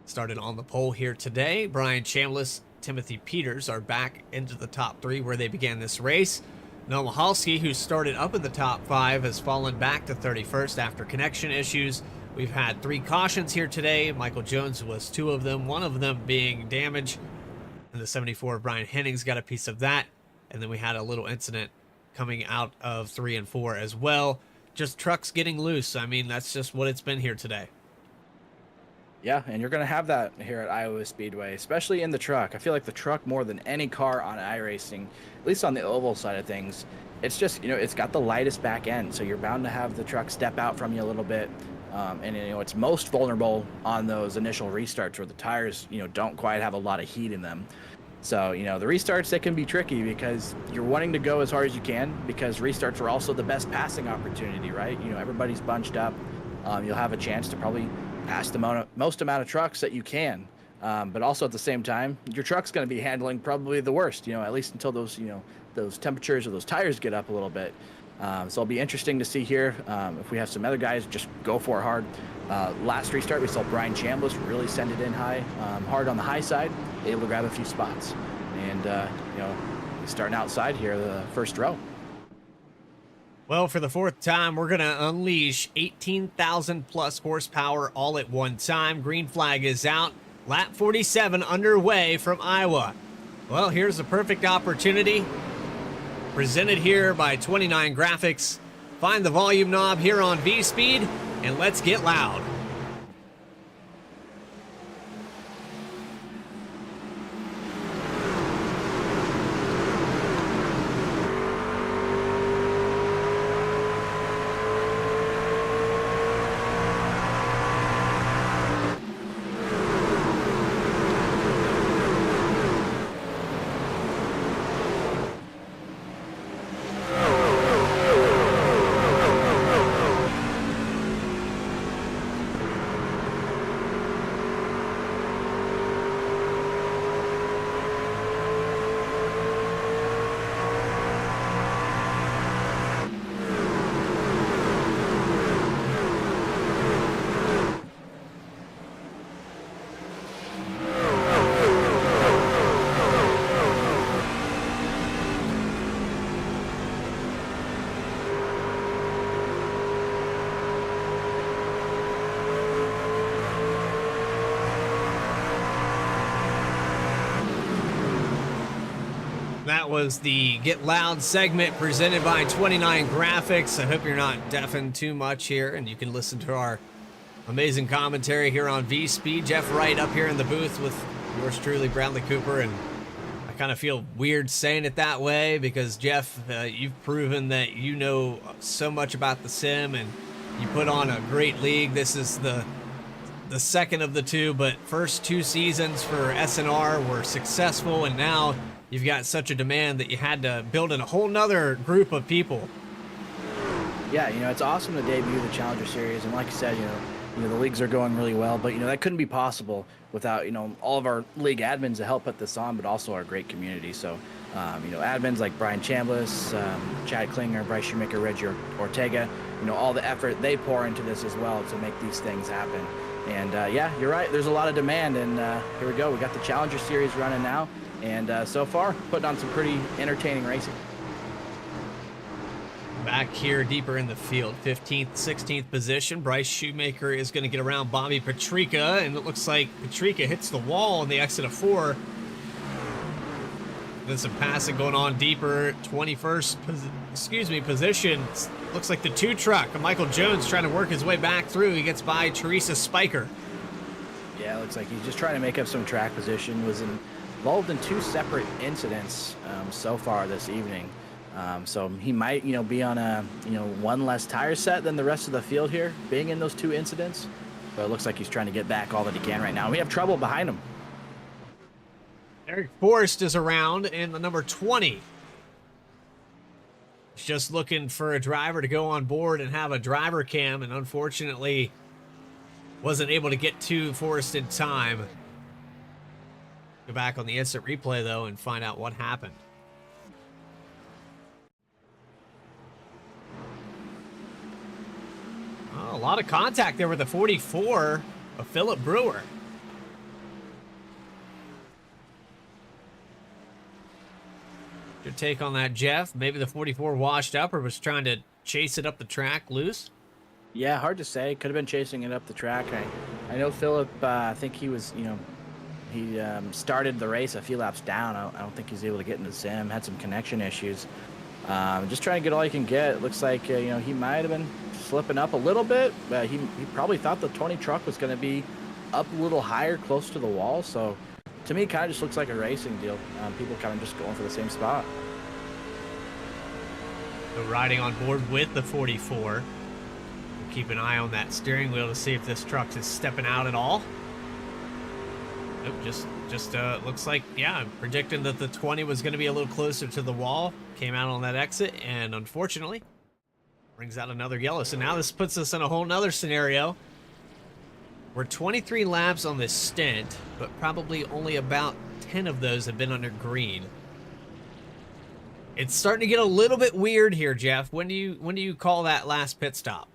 Started on the pole here today. Brian Chambliss, Timothy Peters are back into the top 3 where they began this race. Noah Mahalski, who started up in the top 5, has fallen back to 31st after connection issues. We've had 3 cautions here today. Michael Jones was 2 of them, one of them being damage. And the 74 of Brian Hennings got a piece of that. And then we had a little incident coming out of 3 and 4 as well. Just trucks getting loose. I mean, that's just what it's been here today. Yeah, and you're going to have that here at Iowa Speedway, especially in the truck. I feel like the truck, more than any car on iRacing, at least on the oval side of things, it's just, you know, it's got the lightest back end, so you're bound to have the truck step out from you a little bit. And, you know, it's most vulnerable on those initial restarts where the tires, you know, don't quite have a lot of heat in them. So, you know, the restarts, they can be tricky because you're wanting to go as hard as you can, because restarts are also the best passing opportunity, right? You know, everybody's bunched up. You'll have a chance to probably pass the most amount of trucks that you can. But also at the same time, your truck's going to be handling probably the worst, you know, at least until those, you know, those temperatures or those tires get up a little bit. So it'll be interesting to see here if we have some other guys just go for it hard. Last restart, we saw Brian Chambliss really send it in high, hard on the high side, able to grab a few spots. And, you know, he's starting outside here, the first row. Well, for the 4th time, we're going to unleash 18,000 plus horsepower all at one time. Green flag is out. Lap 47 underway from Iowa. Well, here's a perfect opportunity. Presented here by 29 Graphics. Find the volume knob here on V-Speed, and let's get loud. That was the Get Loud segment presented by 29 Graphics. I hope you're not deafened too much here, and you can listen to our amazing commentary here on V-Speed. Jeff Wright up here in the booth with yours truly, Bradley Cooper, and I kind of feel weird saying it that way because, Jeff, you've proven that you know so much about the sim, and you put on a great league. This is the second of the 2, but first 2 seasons for SNR were successful, and now you've got such a demand that you had to build in a whole nother group of people. Yeah, you know, it's awesome to debut the Challenger Series, and like I said, you know, the leagues are going really well, but, you know, that couldn't be possible without, you know, all of our league admins to help put this on, but also our great community. So, you know, admins like Brian Chambliss, Chad Klinger, Bryce Shoemaker, Reggie Ortega, you know, all the effort they pour into this as well to make these things happen. And, yeah, you're right, there's a lot of demand, and here we go. We got the Challenger Series running now. And so far, putting on some pretty entertaining racing. Back here deeper in the field, 15th, 16th position. Bryce Shoemaker is going to get around Bobby Patrica, and it looks like Patrica hits the wall on the exit of 4. Then some passing going on deeper, 21st position. Looks like the 2 truck. Michael Jones trying to work his way back through. He gets by Teresa Spiker. Yeah, it looks like he's just trying to make up some track position. Was involved in 2 separate incidents so far this evening. So he might, you know, be on a, you know, 1 less tire set than the rest of the field here, being in those 2 incidents. But it looks like he's trying to get back all that he can right now. We have trouble behind him. Eric Forrest is around in the number 20. He's just looking for a driver to go on board and have a driver cam, and unfortunately wasn't able to get to Forrest in time. Go back on the instant replay, though, and find out what happened. Oh, a lot of contact there with the 44 of Philip Brewer. Your take on that, Jeff? Maybe the 44 washed up or was trying to chase it up the track loose? Yeah, hard to say. Could have been chasing it up the track. I know Philip, I think he was, he started the race a few laps down. I don't think he's able to get into the sim. Had some connection issues. Just trying to get all he can get. It looks like, he might have been slipping up a little bit, but he probably thought the 20 truck was going to be up a little higher, close to the wall. So to me, it kind of just looks like a racing deal. People kind of just going for the same spot. So riding on board with the 44. We'll keep an eye on that steering wheel to see if this truck is stepping out at all. Nope, just looks like, yeah, I'm predicting that the 20 was going to be a little closer to the wall. Came out on that exit, and unfortunately, brings out another yellow. So now this puts us in a whole nother scenario. We're 23 laps on this stint, but probably only about 10 of those have been under green. It's starting to get a little bit weird here, Jeff. When do you call that last pit stop?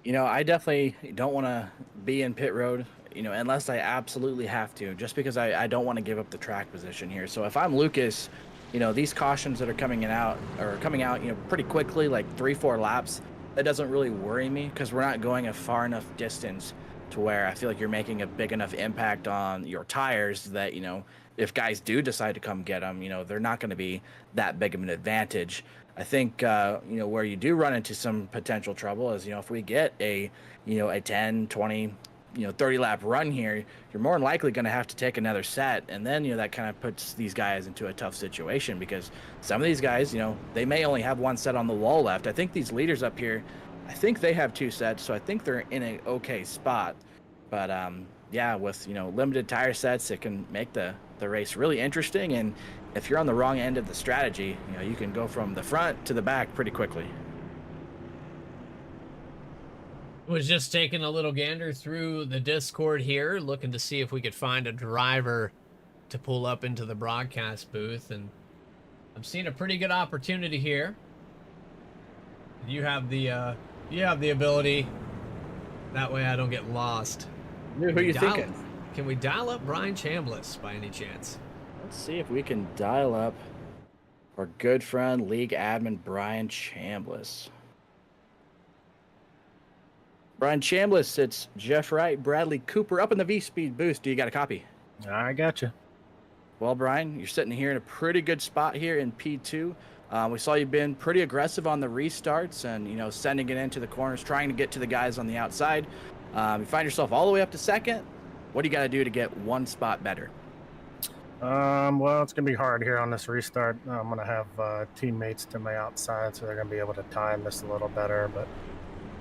I definitely don't want to be in pit road, unless I absolutely have to, just because I don't want to give up the track position here. So if I'm Lucas, these cautions that are coming out, pretty quickly, like 3-4 laps, that doesn't really worry me because we're not going a far enough distance to where I feel like you're making a big enough impact on your tires that, if guys do decide to come get them, they're not going to be that big of an advantage. I think, where you do run into some potential trouble is, if we get a 10, 20, 30 lap run here, you're more than likely going to have to take another set. And then, that kind of puts these guys into a tough situation because some of these guys, they may only have one set on the wall left. I think these leaders up here, I think they have 2 sets. So I think they're in an okay spot. But, yeah, with, limited tire sets, it can make the race really interesting. And if you're on the wrong end of the strategy, you can go from the front to the back pretty quickly. Was just taking a little gander through the Discord here, looking to see if we could find a driver to pull up into the broadcast booth, and I'm seeing a pretty good opportunity here. You have the ability. That way I don't get lost. Who are you thinking? Can we dial up Brian Chambliss by any chance? Let's see if we can dial up our good friend, league admin Brian Chambliss. Brian Chambliss, it's Jeff Wright, Bradley Cooper up in the V-Speed booth. Do you got a copy? I got you. Well, Brian, you're sitting here in a pretty good spot here in P2. We saw you've been pretty aggressive on the restarts and, sending it into the corners, trying to get to the guys on the outside. You find yourself all the way up to second. What do you got to do to get one spot better? Well, it's going to be hard here on this restart. I'm going to have teammates to my outside, so they're going to be able to time this a little better. But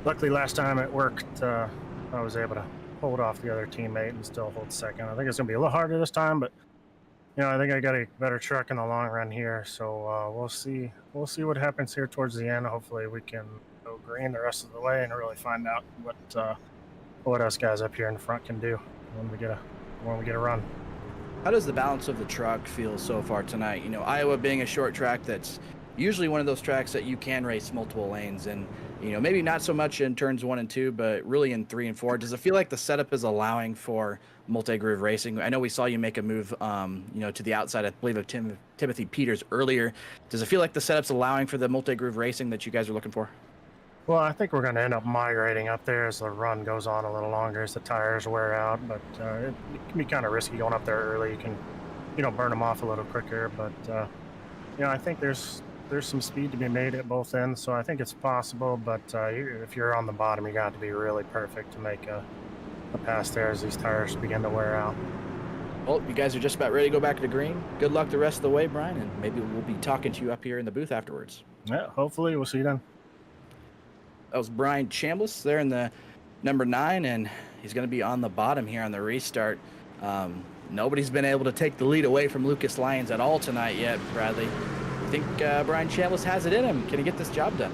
luckily, last time it worked. I was able to hold off the other teammate and still hold second. I think it's going to be a little harder this time, but I think I got a better truck in the long run here. So we'll see. We'll see what happens here towards the end. Hopefully, we can go green the rest of the way and really find out what us guys up here in the front can do when we get a run. How does the balance of the truck feel so far tonight? Iowa being a short track, that's usually one of those tracks that you can race multiple lanes, and maybe not so much in turns 1 and 2, but really in 3 and 4. Does it feel like the setup is allowing for multi-groove racing? I know we saw you make a move, to the outside, I believe, of Timothy Peters earlier. Does it feel like the setup's allowing for the multi-groove racing that you guys are looking for? Well, I think we're going to end up migrating up there as the run goes on a little longer, as the tires wear out. But it can be kind of risky going up there early. You can, burn them off a little quicker. But I think there's some speed to be made at both ends, so I think it's possible. But if you're on the bottom, you got to be really perfect to make a pass there as these tires begin to wear out. Well, you guys are just about ready to go back to green. Good luck the rest of the way, Brian, and maybe we'll be talking to you up here in the booth afterwards. Yeah, hopefully we'll see you then. That was Brian Chambliss there in the number 9, and he's going to be on the bottom here on the restart. Nobody's been able to take the lead away from Lucas Lyons at all tonight yet, Bradley. You think Brian Chambliss has it in him? Can he get this job done?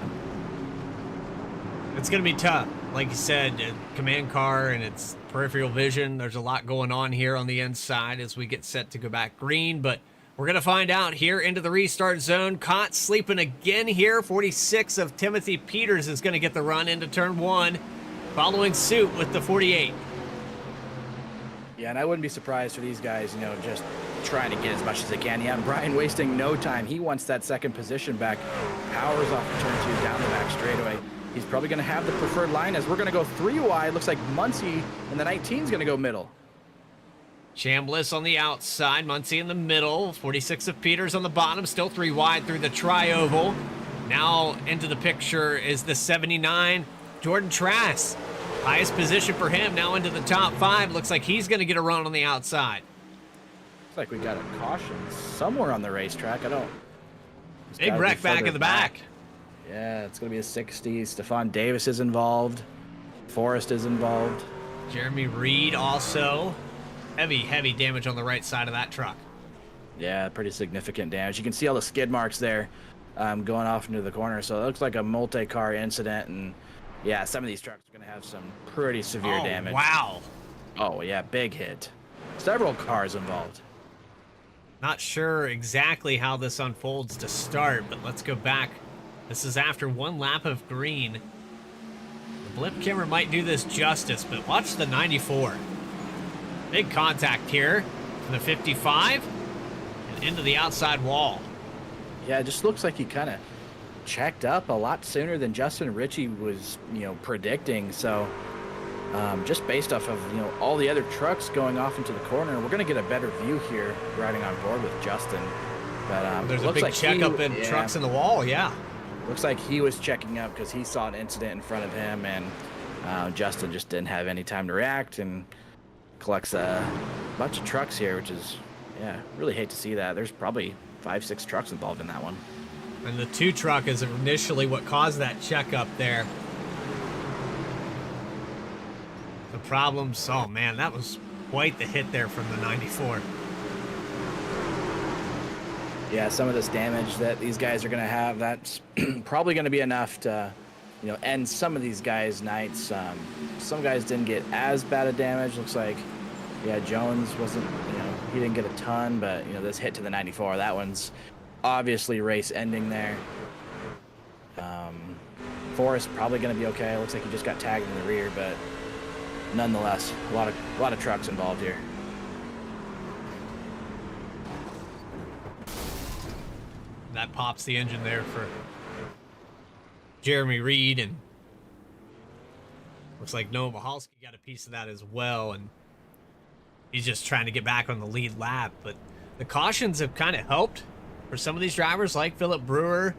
It's going to be tough. Like you said, command car and its peripheral vision. There's a lot going on here on the inside as we get set to go back green, but we're going to find out here into the restart zone. Caught sleeping again here. 46 of Timothy Peters is going to get the run into turn 1, following suit with the 48. Yeah, and I wouldn't be surprised for these guys, just trying to get as much as they can. Yeah, and Brian wasting no time. He wants that second position back. Powers off the turn 2 down the back straightaway. He's probably going to have the preferred line as we're going to go 3 wide. Looks like Muncie and the 19 is going to go middle. Chambliss on the outside, Muncie in the middle, 46 of Peters on the bottom, still 3 wide through the tri-oval. Now into the picture is the 79, Jordan Trask. Highest position for him, now into the top 5. Looks like he's going to get a run on the outside. Looks like we got a caution somewhere on the racetrack. I don't... Big wreck back in the back. Yeah, it's going to be a 60. Stephon Davis is involved. Forrest is involved. Jeremy Reed also. Heavy damage on the right side of that truck. Yeah, pretty significant damage. You can see all the skid marks there going off into the corner. So it looks like a multi-car incident. And, yeah, some of these trucks are going to have some pretty severe damage. Wow. Oh, yeah, big hit. Several cars involved. Not sure exactly how this unfolds to start, but let's go back. This is after 1 lap of green. The blip camera might do this justice, but watch the 94. Big contact here from the 55 and into the outside wall. Yeah, it just looks like he kind of checked up a lot sooner than Justin Ritchie was, predicting. So just based off of, all the other trucks going off into the corner, we're going to get a better view here riding on board with Justin. But there's a big checkup in trucks in the wall, yeah. Looks like he was checking up because he saw an incident in front of him, and Justin just didn't have any time to react and collects a bunch of trucks here, which is, yeah, really hate to see that. There's probably 5-6 trucks involved in that one. And the 2 truck is initially what caused that checkup there. The problems, oh man, that was quite the hit there from the 94. Yeah, some of this damage that these guys are going to have, that's probably going to be enough to, end some of these guys' nights. Some guys didn't get as bad a damage. Looks like, yeah, Jones wasn't, he didn't get a ton, but, this hit to the 94, that one's obviously race ending there. Forrest probably going to be okay. Looks like he just got tagged in the rear, but nonetheless, a lot of trucks involved here. That pops the engine there for Jeremy Reed, and looks like Noah Mahalski got a piece of that as well, and he's just trying to get back on the lead lap. But the cautions have kind of helped for some of these drivers, like Philip Brewer,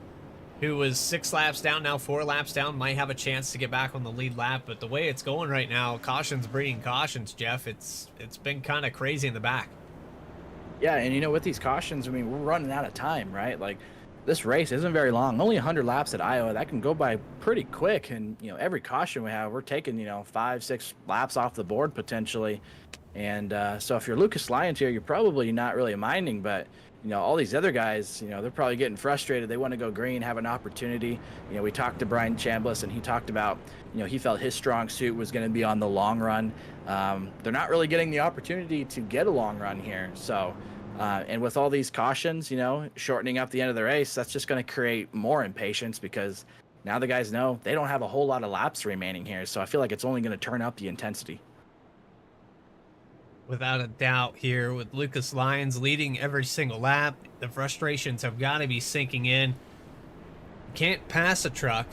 who was 6 laps down, now 4 laps down, might have a chance to get back on the lead lap. But the way it's going right now, cautions breeding cautions, Jeff, it's been kind of crazy in the back. Yeah, and with these cautions, we're running out of time, right? Like, this race isn't very long. Only 100 laps at Iowa. That can go by pretty quick. And, every caution we have, we're taking, 5-6 laps off the board potentially. And so if you're Lucas Lyons here, you're probably not really minding. But, all these other guys, they're probably getting frustrated. They want to go green, have an opportunity. We talked to Brian Chambliss, and he talked about, he felt his strong suit was going to be on the long run. They're not really getting the opportunity to get a long run here. So, and with all these cautions, shortening up the end of the race, that's just going to create more impatience because now the guys know they don't have a whole lot of laps remaining here. So I feel like it's only going to turn up the intensity. Without a doubt here, with Lucas Lyons leading every single lap, the frustrations have got to be sinking in. You can't pass a truck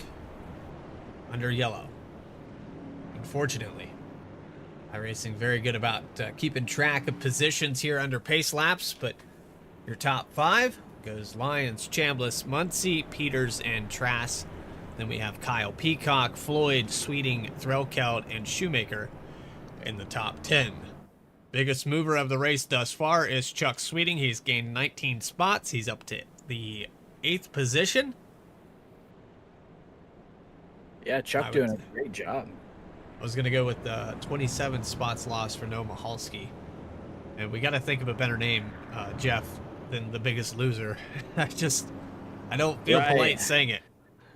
under yellow, unfortunately. iRacing very good about keeping track of positions here under pace laps, but your top 5 goes Lyons, Chambliss, Muncie, Peters, and Trask. Then we have Kyle Peacock, Floyd, Sweeting, Threlkeld, and Shoemaker in the top 10. Biggest mover of the race thus far is Chuck Sweeting. He's gained 19 spots. He's up to the 8th position. Yeah, Chuck doing a great job. was going to go with 27 spots lost for Noah Mahalski. And we got to think of a better name, Jeff, than the biggest loser. I don't feel polite saying it.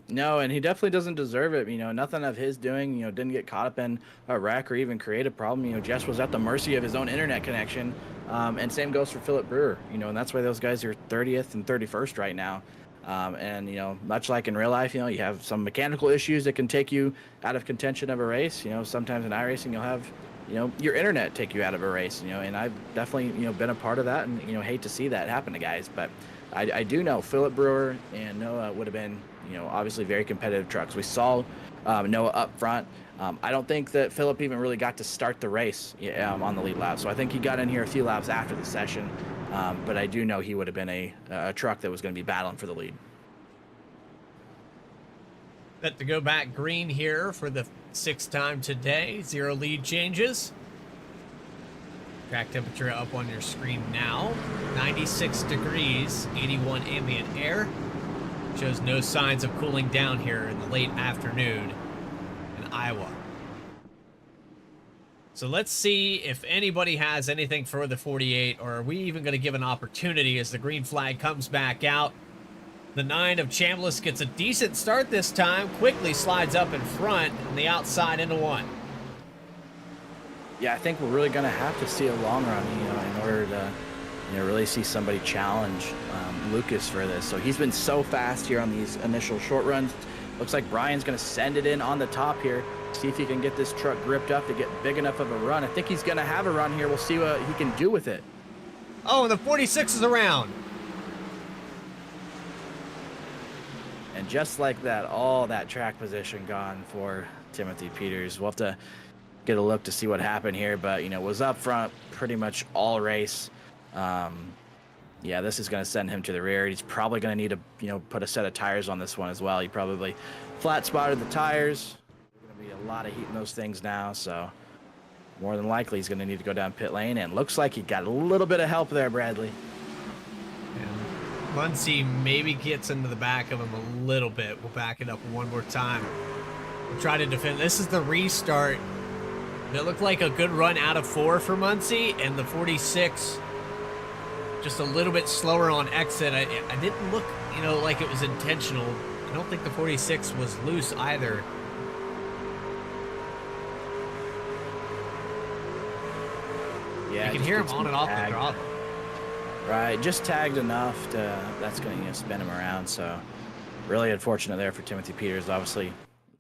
No, and he definitely doesn't deserve it. You know, nothing of his doing, you know, didn't get caught up in a wreck or even create a problem. You know, Jess was at the mercy of his own internet connection. And same goes for Philip Brewer, you know, and that's why those guys are 30th and 31st right now. And, you know, much like in real life, you know, you have some mechanical issues that can take you out of contention of a race. You know, sometimes in iRacing, you'll have, you know, your internet take you out of a race, you know, and I've definitely, you know, been a part of that and, you know, hate to see that happen to guys. But I do know Philip Brewer and Noah would have been, you know, obviously very competitive trucks. We saw Noah up front. I don't think that Philip even really got to start the race on the lead lap. So I think he got in here a few laps after the session. But I do know he would have been a truck that was going to be battling for the lead. Set to go back green here for the 6th time today. 0 lead changes. Track temperature up on your screen now. 96 degrees, 81 ambient air. Shows no signs of cooling down here in the late afternoon in Iowa. So let's see if anybody has anything for the 48, or are we even going to give an opportunity as the green flag comes back out. The 9 of Chambliss gets a decent start this time, quickly slides up in front on the outside into 1. Yeah, I think we're really going to have to see a long run, you know, in order to, you know, really see somebody challenge Lucas for this. So he's been so fast here on these initial short runs. Looks like Brian's going to send it in on the top here. See if he can get this truck gripped up to get big enough of a run. I think he's going to have a run here. We'll see what he can do with it. Oh, and the 46 is around. And just like that, all that track position gone for Timothy Peters. We'll have to get a look to see what happened here, but, you know, was up front pretty much all race. Yeah, this is going to send him to the rear. He's probably going to need to, you know, put a set of tires on this one as well. He probably flat spotted the tires. There's going to be a lot of heat in those things now, so more than likely he's going to need to go down pit lane, and looks like he got a little bit of help there, Bradley. Muncie maybe gets into the back of him a little bit. We'll back it up one more time. We'll try to defend. This is the restart. It looked like a good run out of 4 for Muncie, and the 46 just a little bit slower on exit. I didn't look, you know, like it was intentional. I don't think the 46 was loose either. Yeah, you can hear him on and off the throttle. Right, just tagged enough to, that's going to, you know, spin him around. So really unfortunate there for Timothy Peters. Obviously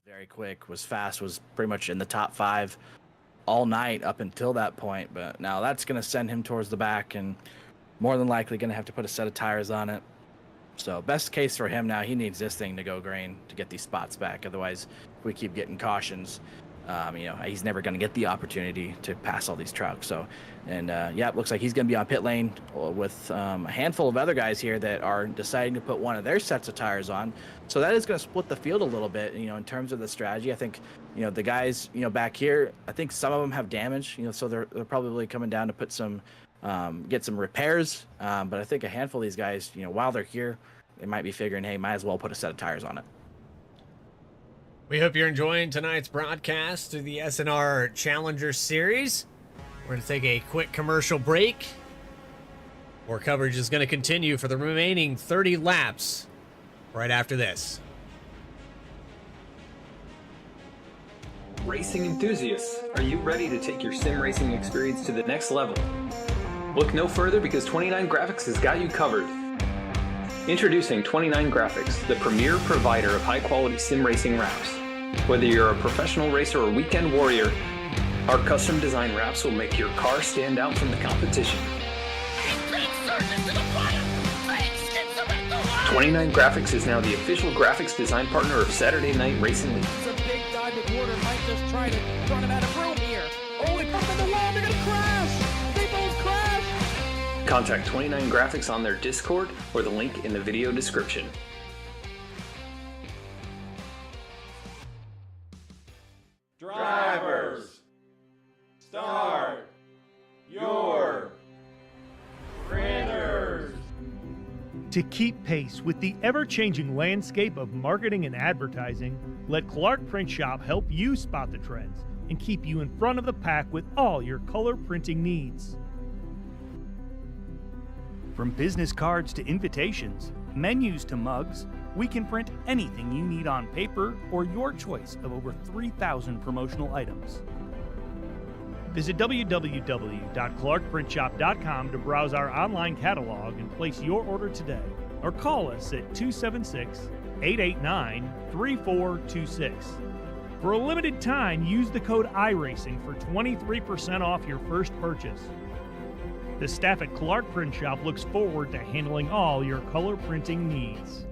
very quick, was fast, was pretty much in the top 5 all night up until that point. But now that's going to send him towards the back, and more than likely going to have to put a set of tires on it. So best case for him now, he needs this thing to go green to get these spots back. Otherwise, if we keep getting cautions, you know, he's never going to get the opportunity to pass all these trucks. So, and yeah, it looks like he's going to be on pit lane with a handful of other guys here that are deciding to put one of their sets of tires on. So that is going to split the field a little bit, you know, in terms of the strategy. I think, you know, the guys, you know, back here, I think some of them have damage, you know, so they're probably coming down to put some, get some repairs. But I think a handful of these guys, you know, while they're here, they might be figuring, hey, might as well put a set of tires on it. We hope you're enjoying tonight's broadcast of the SNR Challenger Series. We're going to take a quick commercial break. More coverage is going to continue for the remaining 30 laps right after this. Racing enthusiasts, are you ready to take your sim racing experience to the next level? Look no further, because 29 Graphics has got you covered. Introducing 29 Graphics, the premier provider of high-quality sim racing wraps. Whether you're a professional racer or weekend warrior, our custom design wraps will make your car stand out from the competition. 29 Graphics is now the official graphics design partner of Saturday Night Racing League. It's a big diamond water, might just try to run him out of room here. Oh, he put him in the wall, they're gonna crash! They both crash! Contact 29 Graphics on their Discord or the link in the video description. Drivers, start your printers. To keep pace with the ever-changing landscape of marketing and advertising, let Clark Print Shop help you spot the trends and keep you in front of the pack with all your color printing needs. From business cards to invitations, menus to mugs, we can print anything you need on paper or your choice of over 3,000 promotional items. Visit www.clarkprintshop.com to browse our online catalog and place your order today, or call us at 276-889-3426. For a limited time, use the code iRacing for 23% off your first purchase. The staff at Clark Print Shop looks forward to handling all your color printing needs.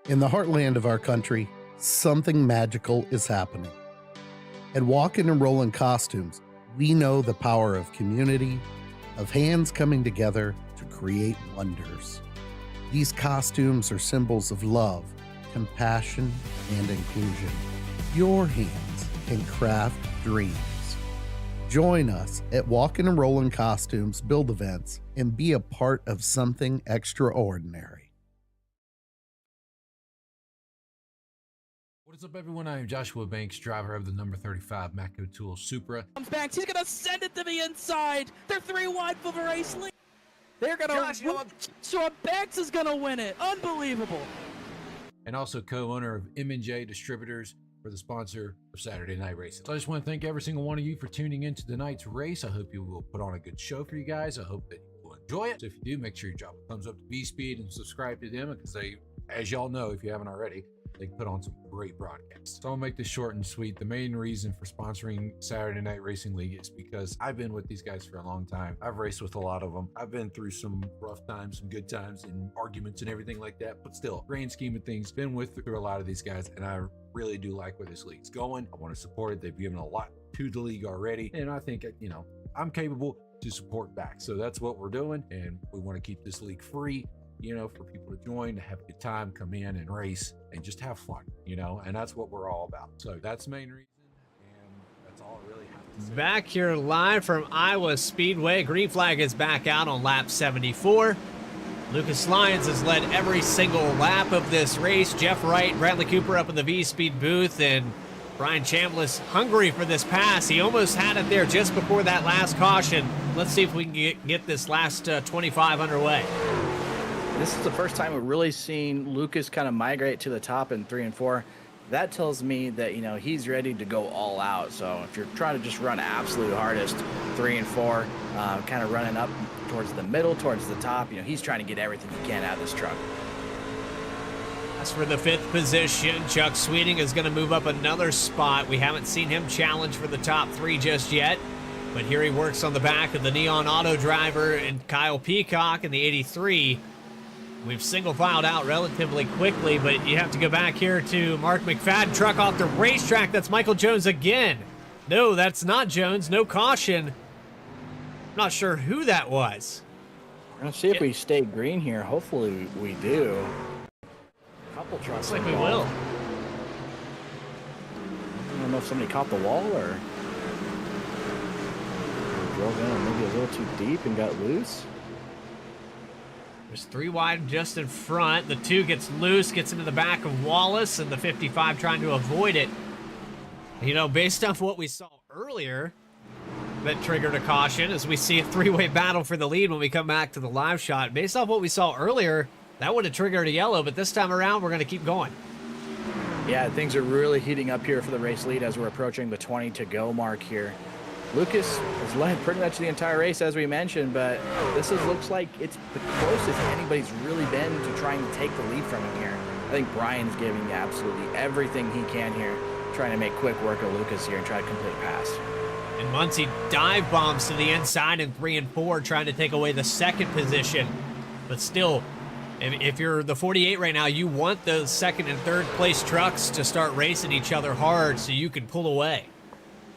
In the heartland of our country, something magical is happening. At Walkin' and Rollin' Costumes, we know the power of community, of hands coming together to create wonders. These costumes are symbols of love, compassion, and inclusion. Your hands can craft dreams. Join us at Walkin' and Rollin' Costumes build events and be a part of something extraordinary. What is up, everyone? I am Joshua Banks, driver of the number 35 Matco Tool Supra. Comes back. He's gonna send it to the inside. They're 3 wide for the race lead. They're gonna. Sean Banks is gonna win it. Unbelievable. And also co-owner of J Distributors for the sponsor of Saturday Night Racing. So I just want to thank every single one of you for tuning into tonight's race. I hope you will put on a good show for you guys. I hope that you will enjoy it. So if you do, make sure you drop a thumbs up to V-Speed and subscribe to them, because they, as y'all know, if you haven't already, they put on some great broadcasts. So I'll make this short and sweet. The main reason for sponsoring Saturday Night Racing League is because I've been with these guys for a long time. I've raced with a lot of them. I've been through some rough times, some good times, and arguments and everything like that. But still, grand scheme of things, been through a lot of these guys, and I really do like where this league's going. I want to support it. They've given a lot to the league already, and I think, you know, I'm capable to support back. So that's what we're doing, and we want to keep this league free, you know, for people to join, to have a good time, come in and race and just have fun, you know, and that's what we're all about. So that's the main reason, and that's all I really have to say. Back here live from Iowa Speedway. Green flag is back out on lap 74. Lucas Lyons has led every single lap of this race. Jeff Wright, Bradley Cooper up in the V-Speed booth, and Brian Chambliss hungry for this pass. He almost had it there just before that last caution. Let's see if we can get this last 25 underway. This is the first time we've really seen Lucas kind of migrate to the top in 3 and 4. That tells me that, you know, he's ready to go all out. So if you're trying to just run absolute hardest 3 and 4, kind of running up towards the middle, towards the top, you know, he's trying to get everything he can out of this truck. As for the 5th position, Chuck Sweeting is going to move up another spot. We haven't seen him challenge for the top 3 just yet, but here he works on the back of the Neon Auto driver and Kyle Peacock in the 83. We've single filed out relatively quickly, but you have to go back here to Mark McFadden, truck off the racetrack. That's Michael Jones again. No, that's not Jones. No caution. Not sure who that was. We're going to see if we stay green here. Hopefully we do. A couple trucks. Looks like we will. I don't know if somebody caught the wall or drove in maybe a little too deep and got loose. There's 3 wide just in front. The 2 gets loose, gets into the back of Wallace, and the 55 trying to avoid it. You know, based off what we saw earlier, that triggered a caution as we see a 3-way battle for the lead when we come back to the live shot. Based off what we saw earlier, that would have triggered a yellow, but this time around, we're going to keep going. Yeah, things are really heating up here for the race lead as we're approaching the 20 to go mark here. Lucas has led pretty much the entire race, as we mentioned, but looks like it's the closest anybody's really been to trying to take the lead from him here. I think Brian's giving absolutely everything he can here, trying to make quick work of Lucas here and try to complete a pass. And Muncie dive bombs to the inside in 3 and 4, trying to take away the 2nd position. But still, if you're the 48 right now, you want the 2nd and 3rd place trucks to start racing each other hard so you can pull away.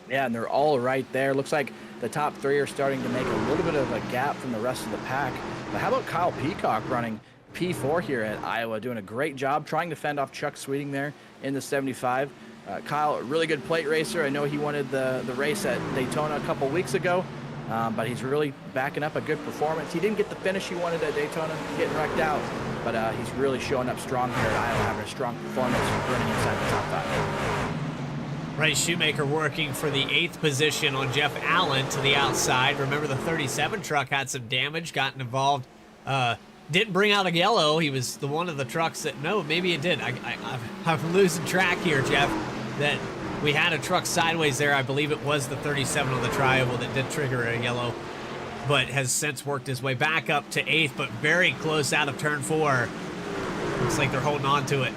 Yeah, and they're all right there. Looks like the top 3 are starting to make a little bit of a gap from the rest of the pack. But how about Kyle Peacock running P4 here at Iowa, doing a great job trying to fend off Chuck Sweeting there in the 75. Kyle, a really good plate racer. I know he wanted the race at Daytona a couple weeks ago, but he's really backing up a good performance. He didn't get the finish he wanted at Daytona, getting wrecked out. but he's really showing up strong here at Iowa, having a strong performance running inside the top 5. Bryce Shoemaker working for the 8th position on Jeff Allen to the outside. Remember, the 37 truck had some damage, gotten involved. Didn't bring out a yellow. He was the one of the trucks that, no, maybe it did. I'm losing track here, Jeff, that we had a truck sideways there. I believe it was the 37 on the tri-oval that did trigger a yellow, but has since worked his way back up to 8th, but very close out of turn 4. Looks like they're holding on to it.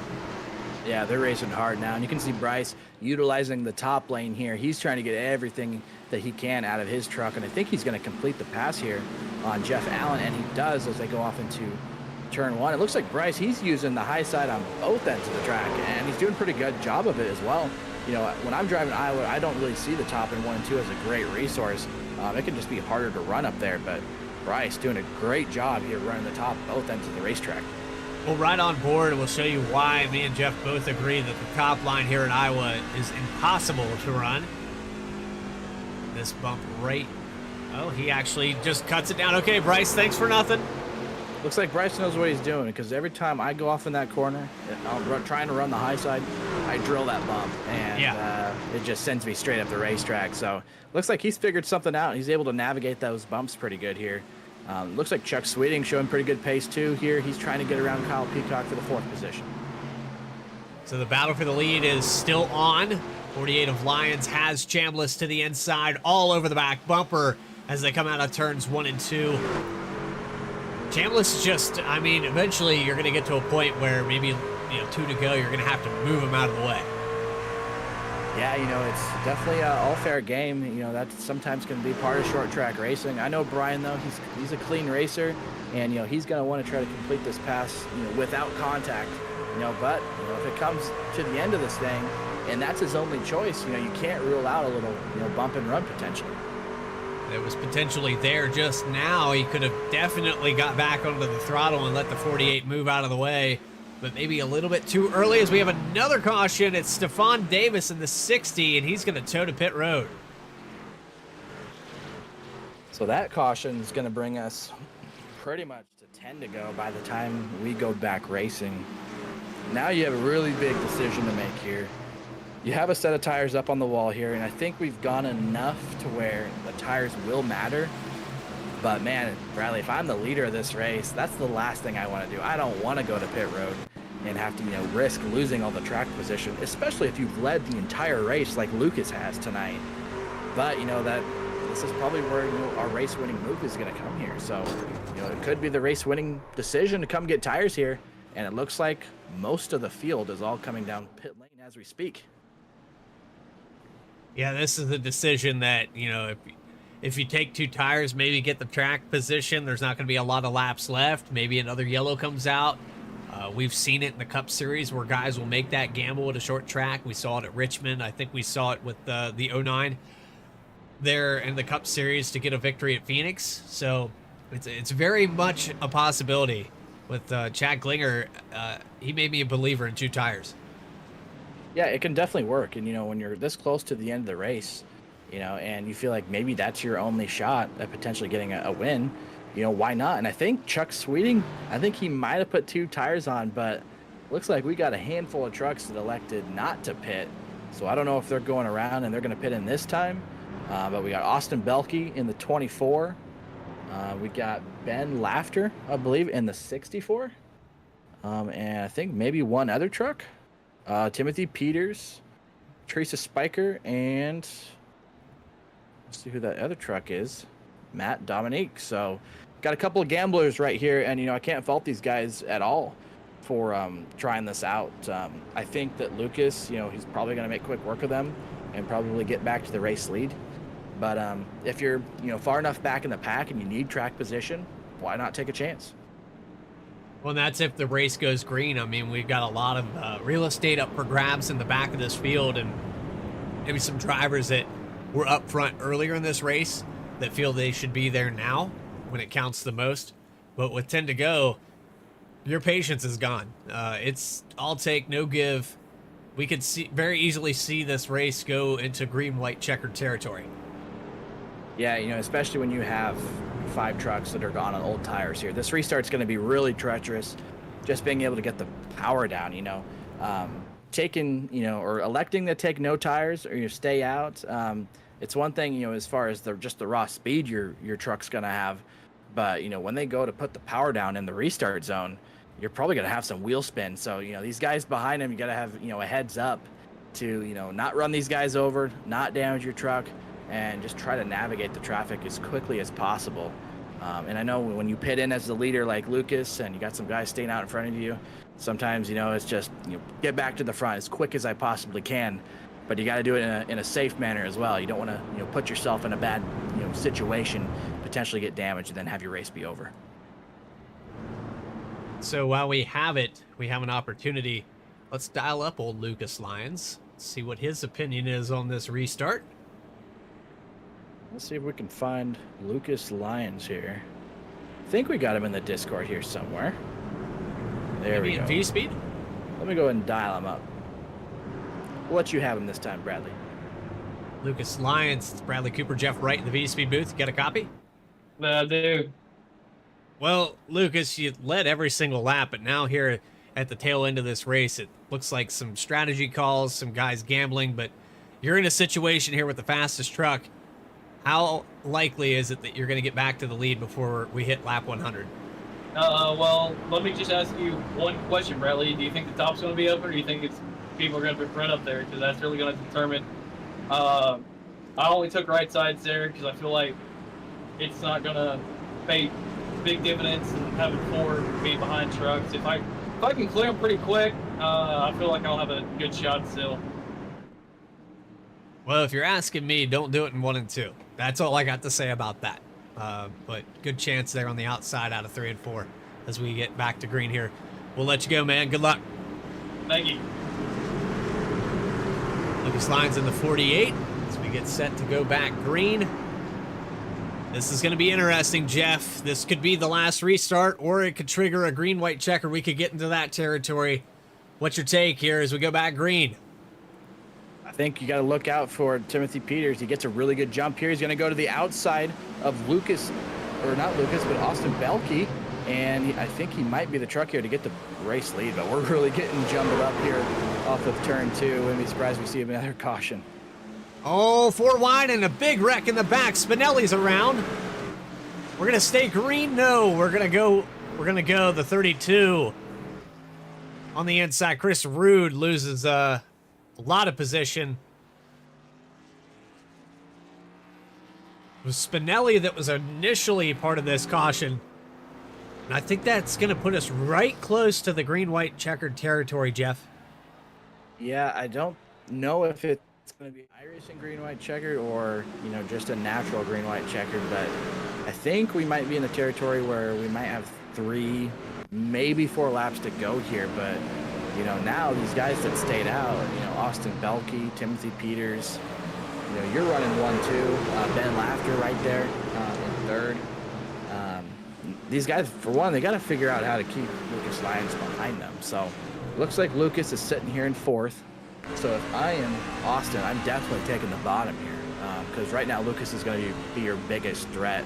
Yeah, they're racing hard now, and you can see Bryce utilizing the top lane here. He's trying to get everything that he can out of his truck, and I think he's going to complete the pass here on Jeff Allen, and he does as they go off into turn 1. It looks like Bryce, he's using the high side on both ends of the track, and he's doing a pretty good job of it as well. You know, when I'm driving Iowa, I don't really see the top in 1 and 2 as a great resource. It can just be harder to run up there, but Bryce doing a great job here running the top both ends of the racetrack. Well, right on board, we'll show you why me and Jeff both agree that the top line here in Iowa is impossible to run. This bump right. Oh, he actually just cuts it down. Okay, Bryce, thanks for nothing. Looks like Bryce knows what he's doing, because every time I go off in that corner, I'm trying to run the high side, I drill that bump, and it just sends me straight up the racetrack. So looks like he's figured something out. He's able to navigate those bumps pretty good here. Looks like Chuck Sweeting showing pretty good pace too here. He's trying to get around Kyle Peacock for the 4th position. So the battle for the lead is still on. 48 of Lions has Chambliss to the inside, all over the back bumper as they come out of turns 1 and 2. Chambliss just, I mean, eventually you're going to get to a point where maybe, 2 to go, you're going to have to move him out of the way. Yeah, it's definitely an all fair game. That sometimes can be part of short track racing. I know Brian, though, he's a clean racer, and, he's going to want to try to complete this pass, without contact, but, if it comes to the end of this thing, and that's his only choice, you can't rule out a little, bump and run potentially. It was potentially there just now. He could have definitely got back onto the throttle and let the 48 move out of the way, but maybe a little bit too early as we have another caution. It's Stefan Davis in the 60, and he's going to toe to pit road. So that caution is going to bring us pretty much to 10 to go by the time we go back racing. Now you have a really big decision to make here. You have a set of tires up on the wall here, and I think we've gone enough to where the tires will matter. But man, Bradley, if I'm the leader of this race, that's the last thing I want to do. I don't want to go to pit road and have to, risk losing all the track position, especially if you've led the entire race like Lucas has tonight. But that this is probably where our race-winning move is going to come here. So, it could be the race-winning decision to come get tires here, and it looks like most of the field is all coming down pit lane as we speak. Yeah, this is a decision that, if you take 2 tires, maybe get the track position, there's not going to be a lot of laps left. Maybe another yellow comes out. We've seen it in the Cup Series where guys will make that gamble at a short track. We saw it at Richmond. I think we saw it with the 09 there in the Cup Series to get a victory at Phoenix. So it's very much a possibility. With Chad Klinger, he made me a believer in 2 tires. Yeah, it can definitely work. And, when you're this close to the end of the race, and you feel like maybe that's your only shot at potentially getting a win, why not? And I think Chuck Sweeting, he might have put 2 tires on, but looks like we got a handful of trucks that elected not to pit. So I don't know if they're going around and they're going to pit in this time. But we got Austin Belke in the 24. We got Ben Laughter, I believe, in the 64. And I think maybe one other truck. Timothy Peters, Teresa Spiker, and let's see who that other truck is. Matt Dominique. So got a couple of gamblers right here, and I can't fault these guys at all for trying this out. I think that Lucas, he's probably going to make quick work of them and probably get back to the race lead. But if you're far enough back in the pack and you need track position, why not take a chance? Well, and that's if the race goes green. I mean, we've got a lot of real estate up for grabs in the back of this field, and maybe some drivers that were up front earlier in this race that feel they should be there now when it counts the most. But with 10 to go, your patience is gone. It's all take, no give. We could very easily see this race go into green-white checkered territory. Yeah, especially when you have 5 trucks that are gone on old tires here. This restart's going to be really treacherous. just being able to get the power down, taking, or electing to take no tires or you stay out. It's one thing, as far as just the raw speed your truck's going to have. But, when they go to put the power down in the restart zone, you're probably going to have some wheel spin. So, these guys behind them, you got to have, a heads up to, not run these guys over, not damage your truck, and just try to navigate the traffic as quickly as possible. And I know when you pit in as the leader like Lucas and you got some guys staying out in front of you, sometimes, it's just, get back to the front as quick as I possibly can. But you got to do it in a safe manner as well. You don't want to, put yourself in a bad, situation, potentially get damaged, and then have your race be over. So while we have it, we have an opportunity. Let's dial up old Lucas Lyons, see what his opinion is on this restart. Let's see if we can find Lucas Lyons here. I think we got him in the Discord here somewhere. There we go. Maybe in V-Speed? Let me go ahead and dial him up. We'll let you have him this time, Bradley. Lucas Lyons, Bradley Cooper, Jeff Wright in the V-Speed booth. Get a copy? I do. Well, Lucas, you led every single lap, but now here at the tail end of this race, it looks like some strategy calls, some guys gambling, but you're in a situation here with the fastest truck. How likely is it that you're going to get back to the lead before we hit lap 100? Well, let me just ask you one question, Bradley. Do you think the top's going to be open, or do you think people are going to run up there? Because that's really going to determine. I only took right sides there because I feel like it's not going to pay big dividends and having 4 feet behind trucks. If I can clear them pretty quick, I feel like I'll have a good shot still. Well, if you're asking me, don't do it in 1 and 2. That's all I got to say about that. But good chance there on the outside out of 3 and 4 as we get back to green here. We'll let you go, man. Good luck. Thank you. Lucas Lyons in the 48 as we get set to go back green. This is going to be interesting, Jeff. This could be the last restart, or it could trigger a green-white checker. We could get into that territory. What's your take here as we go back green? I think you got to look out for Timothy Peters. He gets a really good jump here. He's going to go to the outside of Lucas, or not Lucas, but Austin Belkey. And I think he might be the truck here to get the race lead, but we're really getting jumbled up here off of turn 2. Wouldn't be surprised if we see another caution. Oh, 4 wide and a big wreck in the back. Spinelli's around. We're going to stay green. No, we're going to go the 32 on the inside. Chris Rude loses a lot of position. It was Spinelli that was initially part of this caution. And I think that's going to put us right close to the green-white checkered territory, Jeff. Yeah, I don't know if it's going to be iRacing green-white checkered or, just a natural green-white checkered, but I think we might be in the territory where we might have 3, maybe 4 laps to go here, but, now these guys that stayed out, Austin Belkey, Timothy Peters, you're running 1-2, Ben Laughter right there in 3rd. These guys, for one, they got to figure out how to keep Lucas Lyons behind them. So looks like Lucas is sitting here in 4th. So if I am Austin, I'm definitely taking the bottom here because right now Lucas is going to be your biggest threat.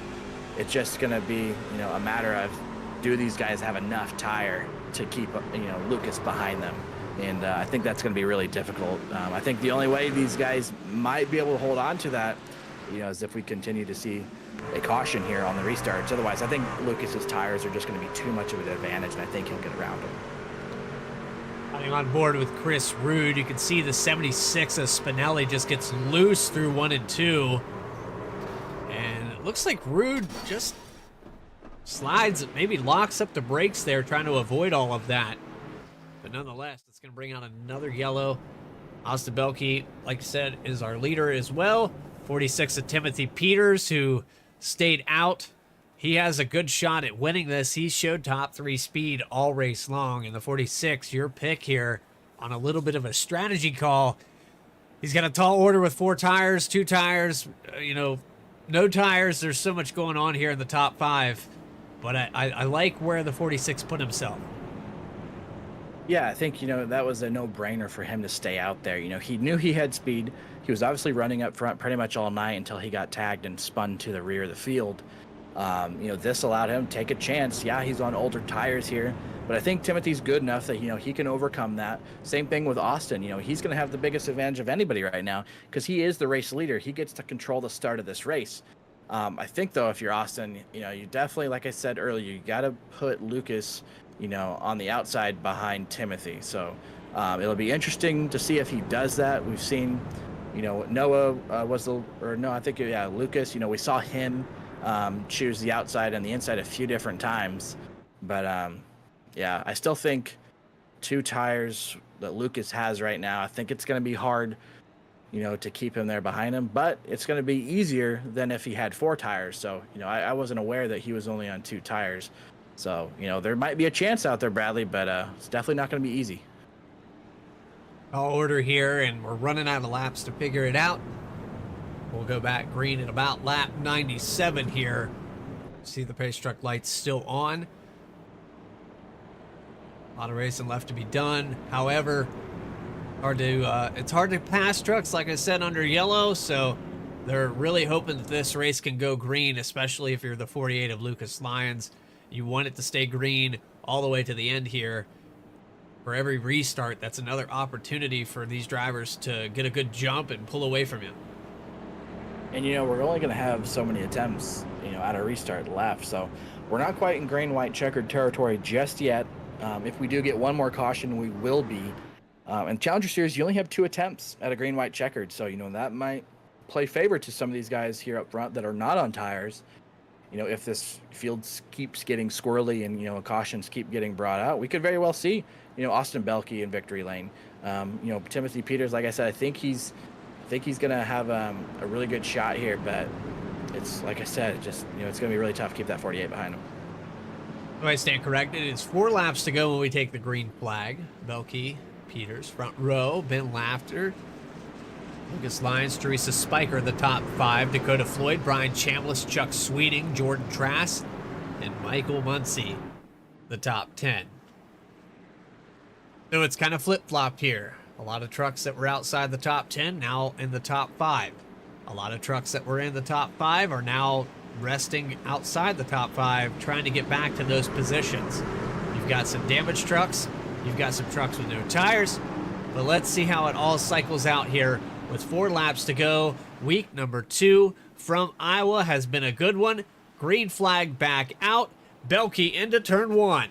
It's just going to be, a matter of do these guys have enough tire to keep, Lucas behind them. And I think that's going to be really difficult. I think the only way these guys might be able to hold on to that, is if we continue to see a caution here on the restarts. Otherwise, I think Lucas's tires are just going to be too much of an advantage, and I think he'll get around them. Running on board with Chris Rude, you can see the 76 of Spinelli just gets loose through 1 and 2. And it looks like Rude just slides, maybe locks up the brakes there, trying to avoid all of that. But nonetheless, it's going to bring out another yellow. Austin Belkey, like I said, is our leader as well. 46 of Timothy Peters, who stayed out. He has a good shot at winning this. He showed top 3 speed all race long. And the 46, your pick here on a little bit of a strategy call. He's got a tall order with 4 tires, 2 tires, no tires. There's so much going on here in the top 5. But I like where the 46 put himself. Yeah, I think, that was a no-brainer for him to stay out there. He knew he had speed. He was obviously running up front pretty much all night until he got tagged and spun to the rear of the field. This allowed him to take a chance. Yeah, he's on older tires here, but I think Timothy's good enough that, he can overcome that. Same thing with Austin. He's going to have the biggest advantage of anybody right now because he is the race leader. He gets to control the start of this race. I think, though, if you're Austin, you definitely, like I said earlier, you got to put Lucas, on the outside behind Timothy. So it'll be interesting to see if he does that. We've seen, Noah Lucas, we saw him choose the outside and the inside a few different times. But, I still think 2 tires that Lucas has right now, I think it's going to be hard, to keep him there behind him, but it's going to be easier than if he had 4 tires. So, I wasn't aware that he was only on 2 tires. So, there might be a chance out there, Bradley, but it's definitely not going to be easy. I'll order here, and we're running out of laps to figure it out. We'll go back green at about lap 97 here. See the pace truck lights still on. A lot of racing left to be done. However, it's hard to pass trucks, like I said, under yellow, so they're really hoping that this race can go green, especially if you're the 48 of Lucas Lyons. You want it to stay green all the way to the end here. For every restart, that's another opportunity for these drivers to get a good jump and pull away from you. And, we're only going to have so many attempts, at a restart left, so we're not quite in green, white, checkered territory just yet. If we do get one more caution, we will be. In Challenger Series, you only have 2 attempts at a green, white, checkered. So, that might play favor to some of these guys here up front that are not on tires. If this field keeps getting squirrely and, cautions keep getting brought out, we could very well see, Austin Belkey in victory lane. Timothy Peters, like I said, I think he's going to have a really good shot here, but it's, like I said, it's going to be really tough to keep that 48 behind him. If I stand corrected, it's 4 laps to go when we take the green flag. Belkey, Peters, front row, Ben Lafter, Lucas Lyons, Teresa Spiker, the top 5, Dakota Floyd, Brian Chambliss, Chuck Sweeting, Jordan Trask, and Michael Muncy, the top 10. So it's kind of flip-flopped here. A lot of trucks that were outside the top 10 now in the top 5. A lot of trucks that were in the top 5 are now resting outside the top 5, trying to get back to those positions. You've got some damaged trucks. You've got some trucks with no tires. But let's see how it all cycles out here with 4 laps to go. Week number 2 from Iowa has been a good one. Green flag back out. Belkey into turn 1.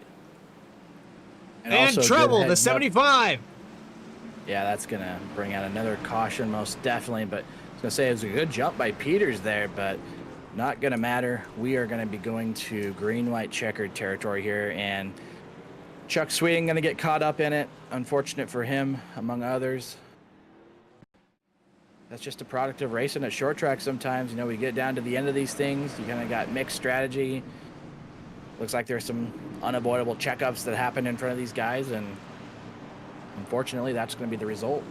And trouble to 75. Yeah, that's going to bring out another caution most definitely. But I was going to say it was a good jump by Peters there, but not going to matter. We are going to be going to green, white, checkered territory here, and Chuck Sweeting going to get caught up in it. Unfortunate for him, among others. That's just a product of racing at short track sometimes. We get down to the end of these things. You kind of got mixed strategy. Looks like there's some unavoidable checkups that happen in front of these guys, and unfortunately, that's going to be the result.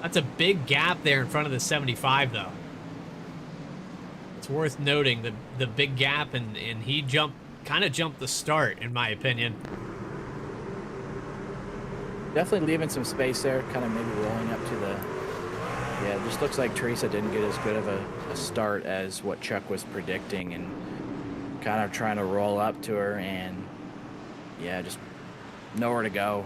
That's a big gap there in front of the 75, though. It's worth noting the big gap, and he kind of jumped the start, in my opinion. Definitely leaving some space there, kind of maybe rolling up to the... Yeah, it just looks like Teresa didn't get as good of a start as what Chuck was predicting, and kind of trying to roll up to her, and yeah, just nowhere to go.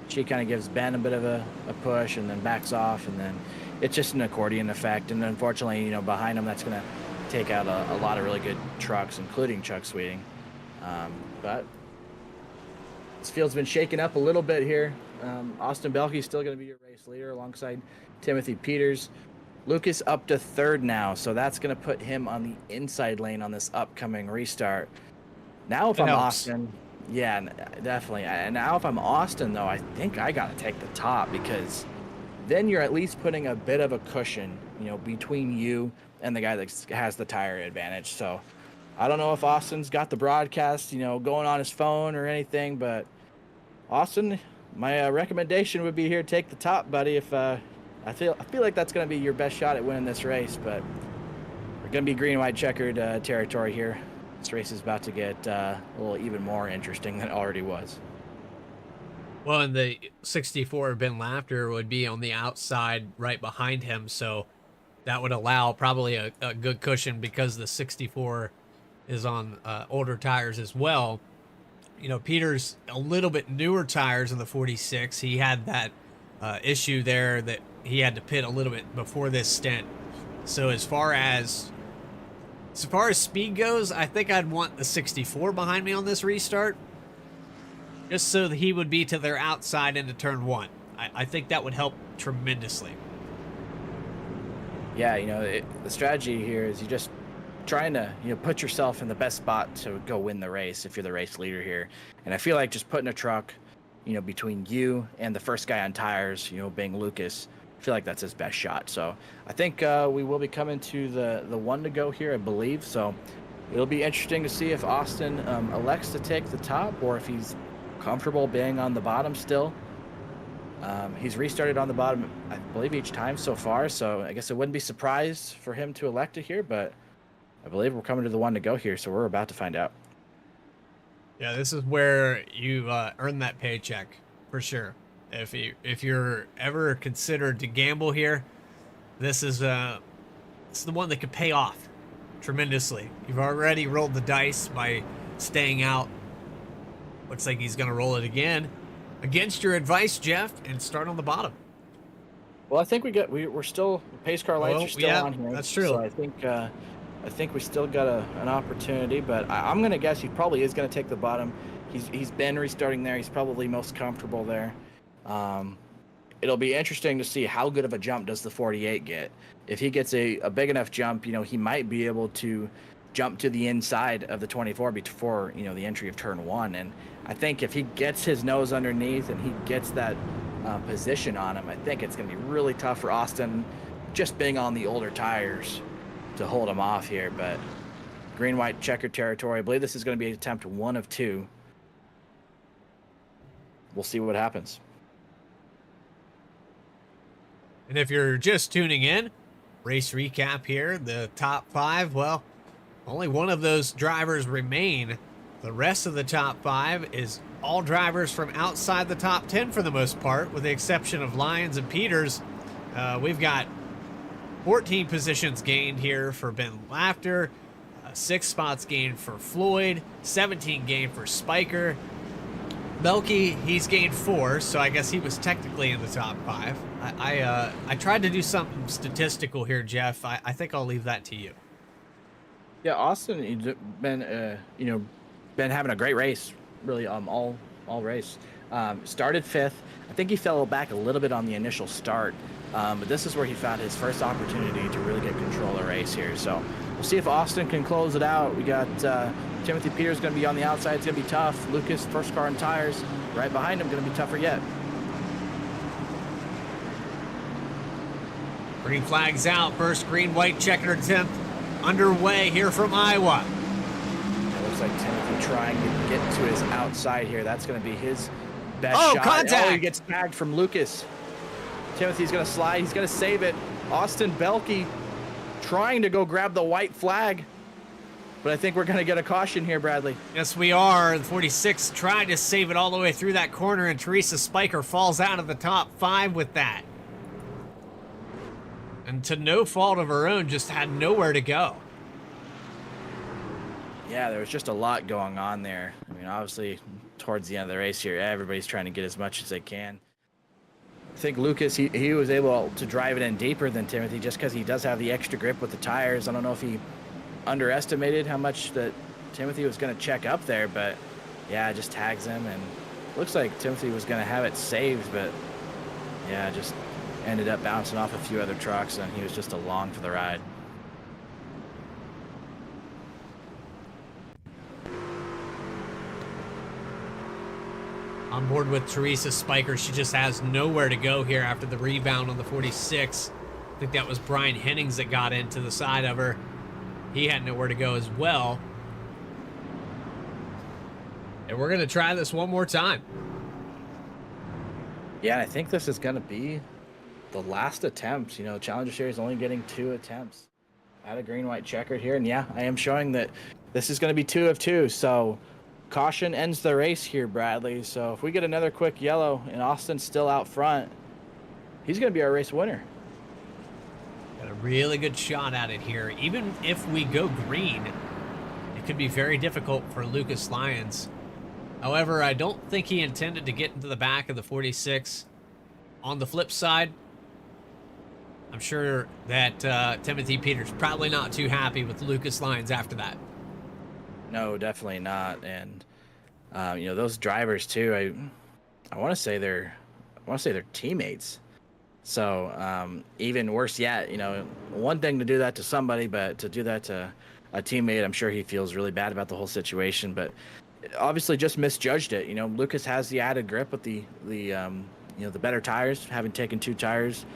She kind of gives Ben a bit of a push and then backs off, and then it's just an accordion effect. And unfortunately, behind him, that's going to take out a lot of really good trucks, including Chuck Sweeting. But this field's been shaken up a little bit here. Austin Belkey's still going to be your race leader alongside Timothy Peters. Lucas up to 3rd now, so that's going to put him on the inside lane on this upcoming restart. Now if I'm Austin... Yeah, definitely. And now if I'm Austin, though, I think I got to take the top, because then you're at least putting a bit of a cushion, between you and the guy that has the tire advantage. So I don't know if Austin's got the broadcast, going on his phone or anything, but Austin, my recommendation would be here, take the top, buddy. If I feel like that's going to be your best shot at winning this race, but we're going to be green, white, checkered territory here. This race is about to get a little even more interesting than it already was. Well, and the 64 Ben Lafter would be on the outside right behind him, so that would allow probably a good cushion because the 64 is on older tires as well. You know, Peter's a little bit newer tires in the 46. He had that issue there that he had to pit a little bit before this stint. So as far as speed goes, I think I'd want the 64 behind me on this restart, just so that he would be to their outside into turn 1. I think that would help tremendously. Yeah, you know, the strategy here is you just trying to, you know, put yourself in the best spot to go win the race if you're the race leader here. And I feel like just putting a truck, you know, between you and the first guy on tires, you know, being Lucas, I feel like that's his best shot. So I think we will be coming to the one to go here, I believe. So it'll be interesting to see if Austin elects to take the top or if he's comfortable being on the bottom still. He's restarted on the bottom, I believe, each time so far. So I guess it wouldn't be surprised for him to elect it here, but I believe we're coming to the one to go here. So we're about to find out. Yeah, this is where you earn that paycheck for sure. If you're ever considered to gamble here, this is the one that could pay off tremendously. You've already rolled the dice by staying out. Looks like he's going to roll it again against your advice, Jeff, and start on the bottom. Well, I think we're still, pace car lights are still on here. That's true. So I think we still got an opportunity, but I'm going to guess he probably is going to take the bottom. He's been restarting there. He's probably most comfortable there. It'll be interesting to see how good of a jump does the 48 get. If he gets a big enough jump, you know, he might be able to jump to the inside of the 24 before, you know, the entry of turn 1. And I think if he gets his nose underneath and he gets that position on him, I think it's going to be really tough for Austin, just being on the older tires, to hold him off here. But green, white, checkered territory. I believe this is going to be attempt 1 of 2. We'll see what happens. And if you're just tuning in, race recap here, the top 5, well, only one of those drivers remain. The rest of the top 5 is all drivers from outside the top 10 for the most part, with the exception of Lyons and Peters. We've got 14 positions gained here for Ben Laughter, 6 spots gained for Floyd, 17 gained for Spiker. Belkey, he's gained 4, so I guess he was technically in the top 5. I tried to do something statistical here, Jeff. I think I'll leave that to you. Yeah, Austin, he's been having a great race, really, all race. Started 5th. I think he fell back a little bit on the initial start, but this is where he found his first opportunity to really get control of the race here. So we'll see if Austin can close it out. We got Timothy Peters going to be on the outside. It's going to be tough. Lucas, first car on tires, right behind him, going to be tougher yet. Green flag's out. First green, white checkered attempt underway here from Iowa. It looks like Timothy trying to get to his outside here. That's going to be his best shot. Contact! Oh, he gets tagged from Lucas. Timothy's going to slide. He's going to save it. Austin Belkey trying to go grab the white flag. But I think we're going to get a caution here, Bradley. Yes, we are. The 46 tried to save it all the way through that corner, and Teresa Spiker falls out of the top 5 with that. And to no fault of her own, just had nowhere to go. Yeah, there was just a lot going on there. I mean, obviously, towards the end of the race here, everybody's trying to get as much as they can. I think Lucas, he was able to drive it in deeper than Timothy just because he does have the extra grip with the tires. I don't know if he underestimated how much that Timothy was going to check up there, but yeah, just tags him, and looks like Timothy was going to have it saved, but yeah, just ended up bouncing off a few other trucks, and he was just along for the ride. On board with Teresa Spiker, she just has nowhere to go here after the rebound on the 46. I think that was Brian Hennings that got into the side of her. He had nowhere to go as well. And we're going to try this one more time. Yeah, I think this is going to be the last attempt. You know, Challenger Series only getting 2 attempts at a green, white checkered here. And yeah, I am showing that this is going to be 2 of 2. So caution ends the race here, Bradley. So if we get another quick yellow and Austin's still out front, he's going to be our race winner. Got a really good shot at it here. Even if we go green, it could be very difficult for Lucas Lyons. However, I don't think he intended to get into the back of the 46. On the flip side, I'm sure that Timothy Peters probably not too happy with Lucas Lyons after that. No, definitely not. And you know, those drivers too. I want to say they're teammates. So even worse yet, you know, one thing to do that to somebody, but to do that to a teammate, I'm sure he feels really bad about the whole situation. But obviously, just misjudged it. You know, Lucas has the added grip with the you know, the better tires, having taken 2 tires.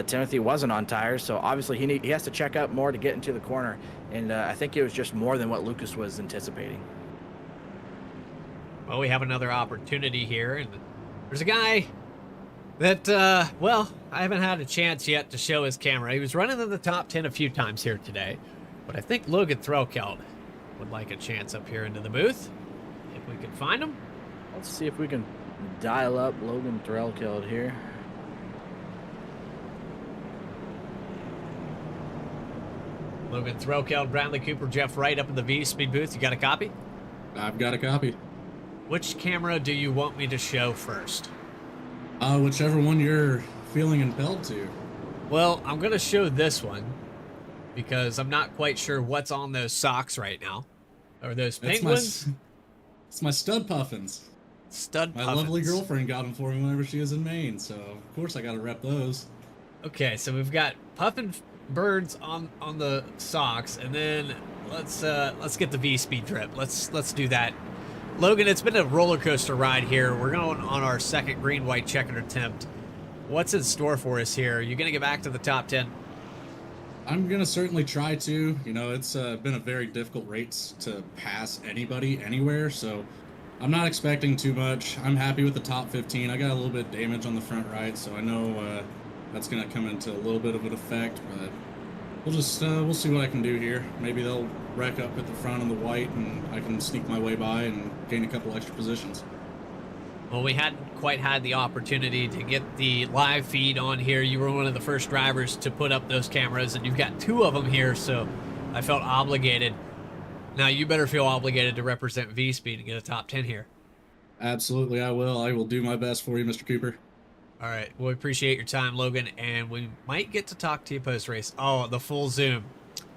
Timothy wasn't on tires, so obviously he has to check up more to get into the corner. And I think it was just more than what Lucas was anticipating. Well, we have another opportunity here, and there's a guy that, well, I haven't had a chance yet to show his camera. He was running in the top 10 a few times here today, but I think Logan Threlkeld would like a chance up here into the booth, if we can find him. Let's see if we can dial up Logan Threlkeld here. Logan Threlkeld, Bradley Cooper, Jeff Wright up in the V-Speed booth. You got a copy? I've got a copy. Which camera do you want me to show first? Whichever one you're feeling impelled to. Well, I'm going to show this one because I'm not quite sure what's on those socks right now. Or those penguins? It's my stud puffins. Stud My puffins. lovely girlfriend got them for me whenever she was in Maine, so of course I got to rep those. Okay, so we've got puffin birds on the socks, and then let's get the V-Speed drip. Let's do that. Logan, it's been a roller coaster ride here. We're going on our second green-white checkered attempt. What's in store for us here? Are you going to get back to the top 10? I'm going to certainly try to. You know, it's been a very difficult race to pass anybody anywhere, so I'm not expecting too much. I'm happy with the top 15. I got a little bit of damage on the front right, so I know that's going to come into a little bit of an effect, but we'll see what I can do here. Maybe they'll wreck up at the front on the white, and I can sneak my way by and gain a couple extra positions. Well, we hadn't quite had the opportunity to get the live feed on here. You were one of the first drivers to put up those cameras, and you've got 2 of them here, so I felt obligated. Now, you better feel obligated to represent V-Speed and get a top 10 here. Absolutely, I will. I will do my best for you, Mr. Cooper. All right. Well, we appreciate your time, Logan, and we might get to talk to you post-race. Oh, the full zoom.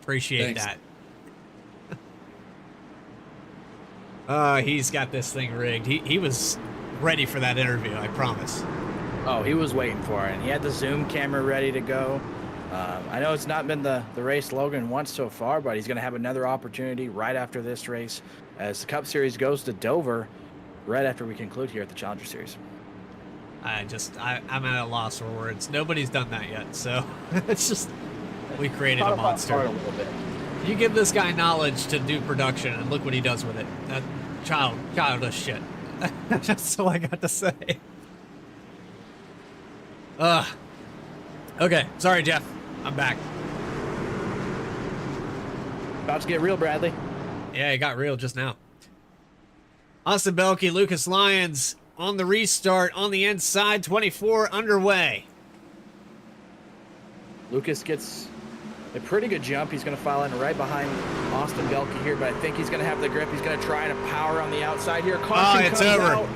Appreciate Thanks. that. He's got this thing rigged. He was ready for that interview, I promise. Oh, he was waiting for it. And he had the zoom camera ready to go. I know it's not been the race Logan wants so far, but he's going to have another opportunity right after this race as the Cup Series goes to Dover right after we conclude here at the Challenger Series. I'm at a loss for words. Nobody's done that yet, so it's just we created a monster. A little bit. You give this guy knowledge to do production, and look what he does with it. That childish shit. That's all I got to say. Okay, sorry, Jeff. I'm back. About to get real, Bradley. Yeah, it got real just now. Austin Belke, Lucas Lyons on the restart on the inside, 24 underway. Lucas gets a pretty good jump. He's going to file in right behind Austin Belke here, but I think he's going to have the grip. He's going to try to power on the outside here. Caution it's comes over. out.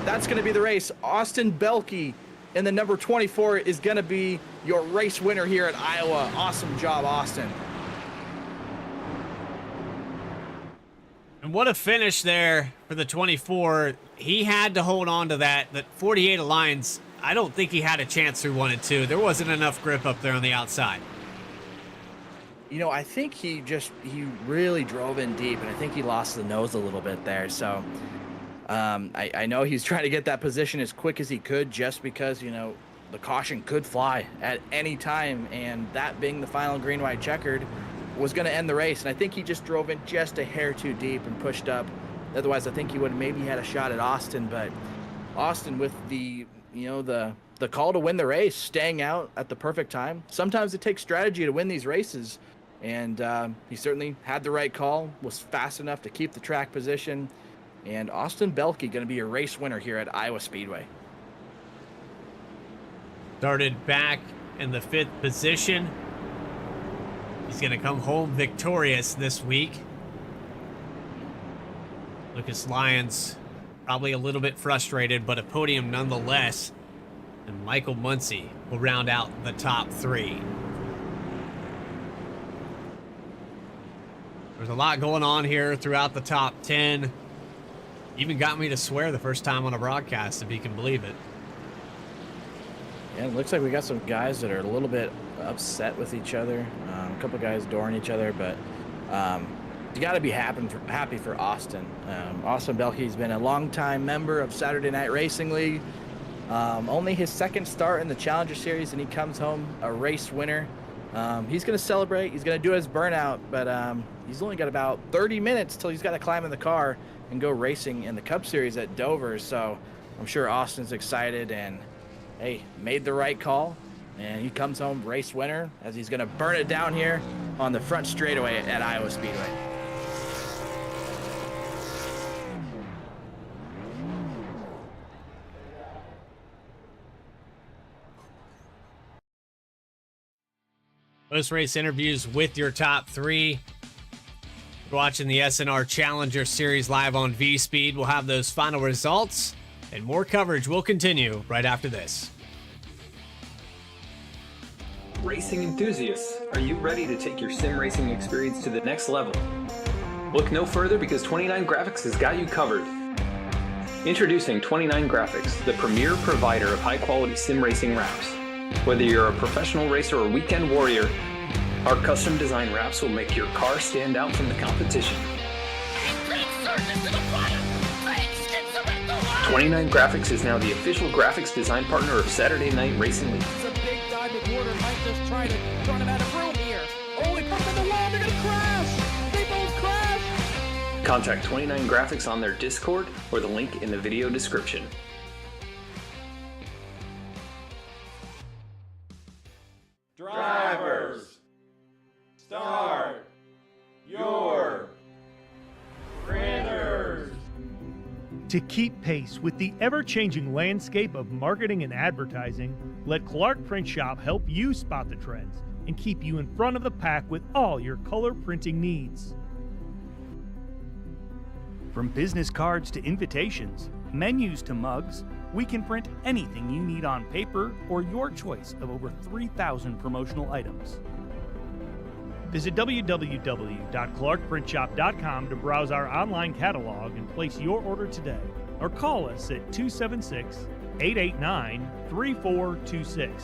That's going to be the race. Austin Belke in the number 24 is going to be your race winner here at Iowa. Awesome job, Austin. And what a finish there for the 24. He had to hold on to that 48 of Lyons. I don't think he had a chance through 1 and 2. There wasn't enough grip up there on the outside. You know, I think he really drove in deep, and I think he lost the nose a little bit there. So I know he's trying to get that position as quick as he could just because, you know, the caution could fly at any time, and that being the final green-white checkered was going to end the race. And I think he just drove in just a hair too deep and pushed up. Otherwise, I think he would have maybe had a shot at Austin, but Austin with the call to win the race, staying out at the perfect time. Sometimes it takes strategy to win these races, and he certainly had the right call, was fast enough to keep the track position, and Austin Belke going to be a race winner here at Iowa Speedway. Started back in the 5th position. He's going to come home victorious this week. Lucas Lyons probably a little bit frustrated, but a podium nonetheless. And Michael Muncy will round out the top 3. There's a lot going on here throughout the top 10. Even got me to swear the first time on a broadcast, if you can believe it. Yeah, it looks like we got some guys that are a little bit upset with each other. A couple guys dooring each other, but you got to be happy for Austin. Austin Belkey's been a longtime member of Saturday Night Racing League. Only his second start in the Challenger Series, and he comes home a race winner. He's going to celebrate. He's going to do his burnout, but he's only got about 30 minutes till he's got to climb in the car and go racing in the Cup Series at Dover. So I'm sure Austin's excited and, hey, made the right call. And he comes home race winner as he's going to burn it down here on the front straightaway at Iowa Speedway. Post-race interviews with your top 3. You're watching the SNR Challenger Series live on V-Speed. We'll have those final results, and more coverage will continue right after this. Racing enthusiasts, are you ready to take your sim racing experience to the next level? Look no further because 29 Graphics has got you covered. Introducing 29 Graphics, the premier provider of high-quality sim racing wraps. Whether you're a professional racer or weekend warrior, our custom design wraps will make your car stand out from the competition. 29 Graphics is now the official graphics design partner of Saturday Night Racing League. It's a big diamond water might just try to run him out of room here. Oh, he put him in the wall. They're going to crash. They both crash. Contact 29 Graphics on their Discord or the link in the video description. Drivers, start your printers. To keep pace with the ever-changing landscape of marketing and advertising, let Clark Print Shop help you spot the trends and keep you in front of the pack with all your color printing needs. From business cards to invitations, menus to mugs, we can print anything you need on paper or your choice of over 3,000 promotional items. Visit www.clarkprintshop.com to browse our online catalog and place your order today, or call us at 276-889-3426.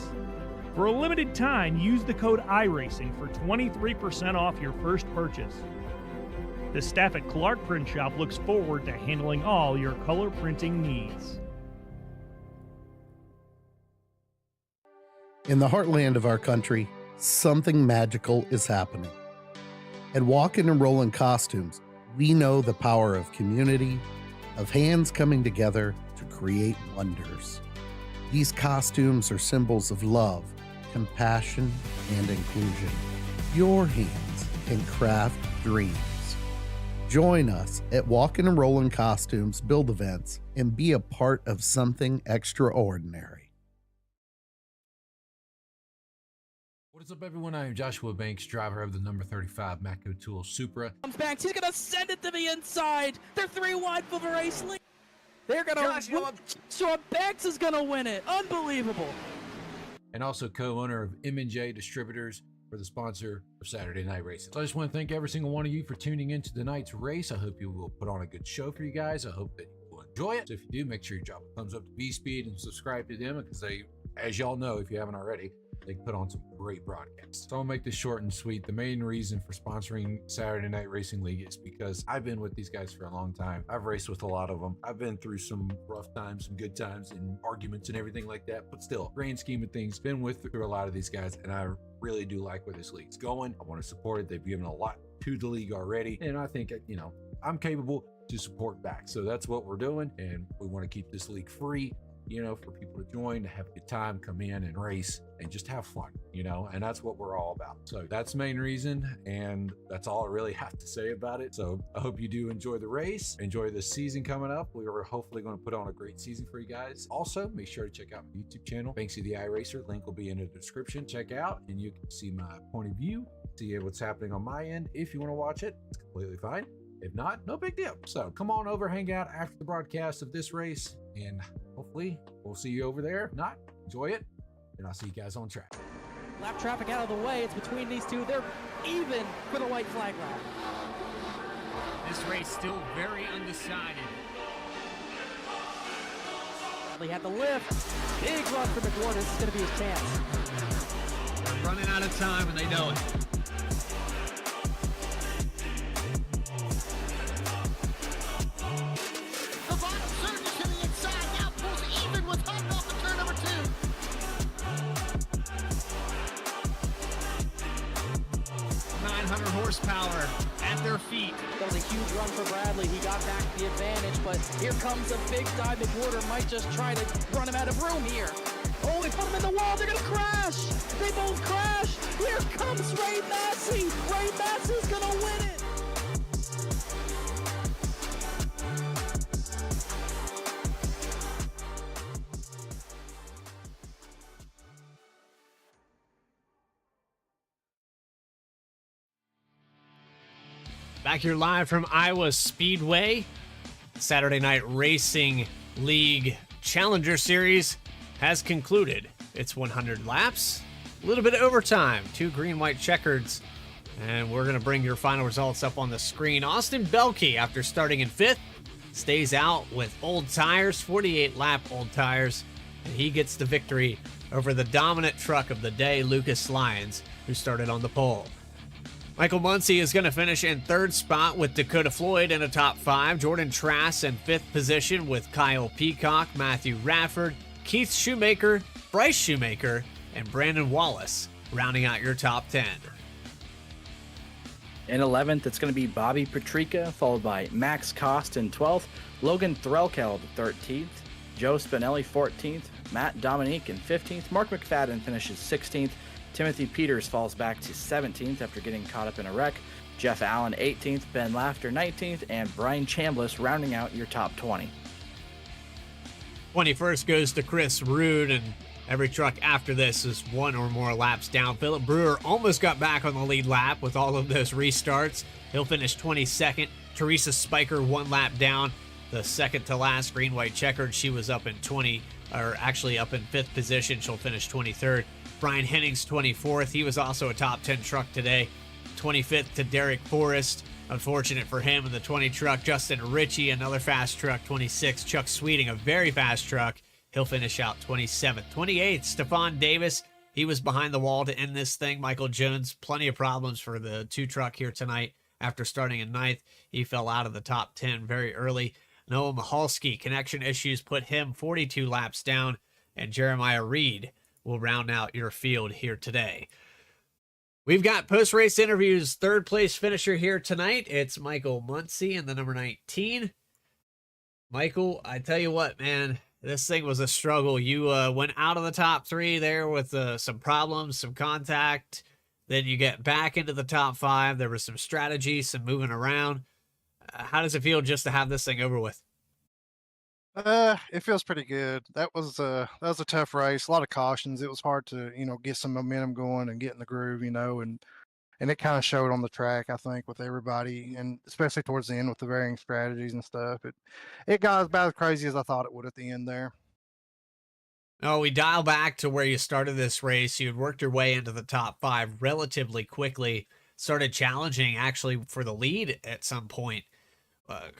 For a limited time, use the code iRacing for 23% off your first purchase. The staff at Clark Print Shop looks forward to handling all your color printing needs. In the heartland of our country, something magical is happening. At Walkin' and Rollin' Costumes, we know the power of community, of hands coming together to create wonders. These costumes are symbols of love, compassion, and inclusion. Your hands can craft dreams. Join us at Walkin' and Rollin' Costumes build events and be a part of something extraordinary. What is up, everyone? I am Joshua Banks, driver of the number 35 Matco Tool Supra. Comes back. He's going to send it to the inside. They're 3 wide for the race lead. They're going to. Sean Banks is going to win it. Unbelievable. And also co-owner of J Distributors for the sponsor of Saturday Night Racing. So I just want to thank every single one of you for tuning into tonight's race. I hope you will put on a good show for you guys. I hope that you will enjoy it. So if you do, make sure you drop a thumbs up to V-Speed and subscribe to them because they, as y'all know, if you haven't already, they put on some great broadcasts. So I'll make this short and sweet. The main reason for sponsoring Saturday Night Racing League is because I've been with these guys for a long time. I've raced with a lot of them. I've been through some rough times, some good times, and arguments and everything like that. But still, grand scheme of things, been through a lot of these guys, and I really do like where this league's going. I want to support it. They've given a lot to the league already, and I think, you know, I'm capable to support back. So that's what we're doing, and we want to keep this league free, you know, for people to join, to have a good time, come in and race and just have fun, you know, and that's what we're all about. So that's the main reason, and that's all I really have to say about it. So I hope you do enjoy the race, enjoy the season coming up. We are hopefully going to put on a great season for you guys. Also, make sure to check out my YouTube channel, Banksy the iRacer. Link will be in the description. Check out, and you can see my point of view, see what's happening on my end. If you want to watch it, it's completely fine. If not, no big deal. So come on over, hang out after the broadcast of this race, and hopefully we'll see you over there. If not, enjoy it, and I'll see you guys on track. Lap traffic out of the way. It's between these two. They're even for the white flag lap. This race still very undecided. Bradley had the lift. Big run for McWard. This is going to be his chance. They're running out of time, and they know it. The bottom surges to the inside. Now pulls even with Hutton off the turn number 2. 900 horsepower at their feet. That was a huge run for Bradley. He got back the advantage, but here comes a big dive. McWhorter might just try to run him out of room here. Oh, they put him in the wall. They're going to crash. They both crash. Here comes Ray Massey. Ray Massey's going to win it. Back here live from Iowa Speedway. Saturday Night Racing League Challenger Series has concluded its 100 laps. A little bit of overtime, 2 green-white checkers. And we're going to bring your final results up on the screen. Austin Belkey, after starting in 5th, stays out with old tires, 48-lap old tires. And he gets the victory over the dominant truck of the day, Lucas Lyons, who started on the pole. Michael Muncy is going to finish in 3rd spot with Dakota Floyd in a top 5. Jordan Trass in 5th position with Kyle Peacock, Matthew Radford, Keith Shoemaker, Bryce Shoemaker, and Brandon Wallace rounding out your top 10. In 11th, it's going to be Bobby Petrika, followed by Max Cost in 12th, Logan Threlkel 13th, Joe Spinelli 14th, Matt Dominique in 15th, Mark McFadden finishes 16th, Timothy Peters falls back to 17th after getting caught up in a wreck, Jeff Allen 18th, Ben Laughter 19th, and Brian Chambliss rounding out your top 20. 21st goes to Chris Rude, and every truck after this is 1 or more laps down. Philip Brewer almost got back on the lead lap with all of those restarts. He'll finish 22nd. Teresa Spiker 1 lap down. The second to last green-white checkered. She was up in 5th position. She'll finish 23rd. Brian Hennings 24th. He was also a top 10 truck today. 25th to Derek Forrest. Unfortunate for him in the 20 truck. Justin Ritchie, another fast truck, 26. Chuck Sweeting, a very fast truck. He'll finish out 27th. 28th, Stephon Davis. He was behind the wall to end this thing. Michael Jones, plenty of problems for the 2 truck here tonight. After starting in 9th, he fell out of the top 10 very early. Noah Mihalski, connection issues put him 42 laps down. And Jeremiah Reed will round out your field here today. We've got post-race interviews. 3rd place finisher here tonight. It's Michael Muncy in the number 19. Michael, I tell you what, man, this thing was a struggle. You went out of the top 3 there with some problems, some contact. Then you get back into the top 5. There was some strategy, some moving around. How does it feel just to have this thing over with? It feels pretty good. That was a tough race. A lot of cautions. It was hard to, get some momentum going and get in the groove, and it kind of showed on the track, I think, with everybody, and especially towards the end with the varying strategies and stuff. It got about as crazy as I thought it would at the end there. Oh, we dial back to where you started this race. You had worked your way into the top 5 relatively quickly, started challenging actually for the lead at some point.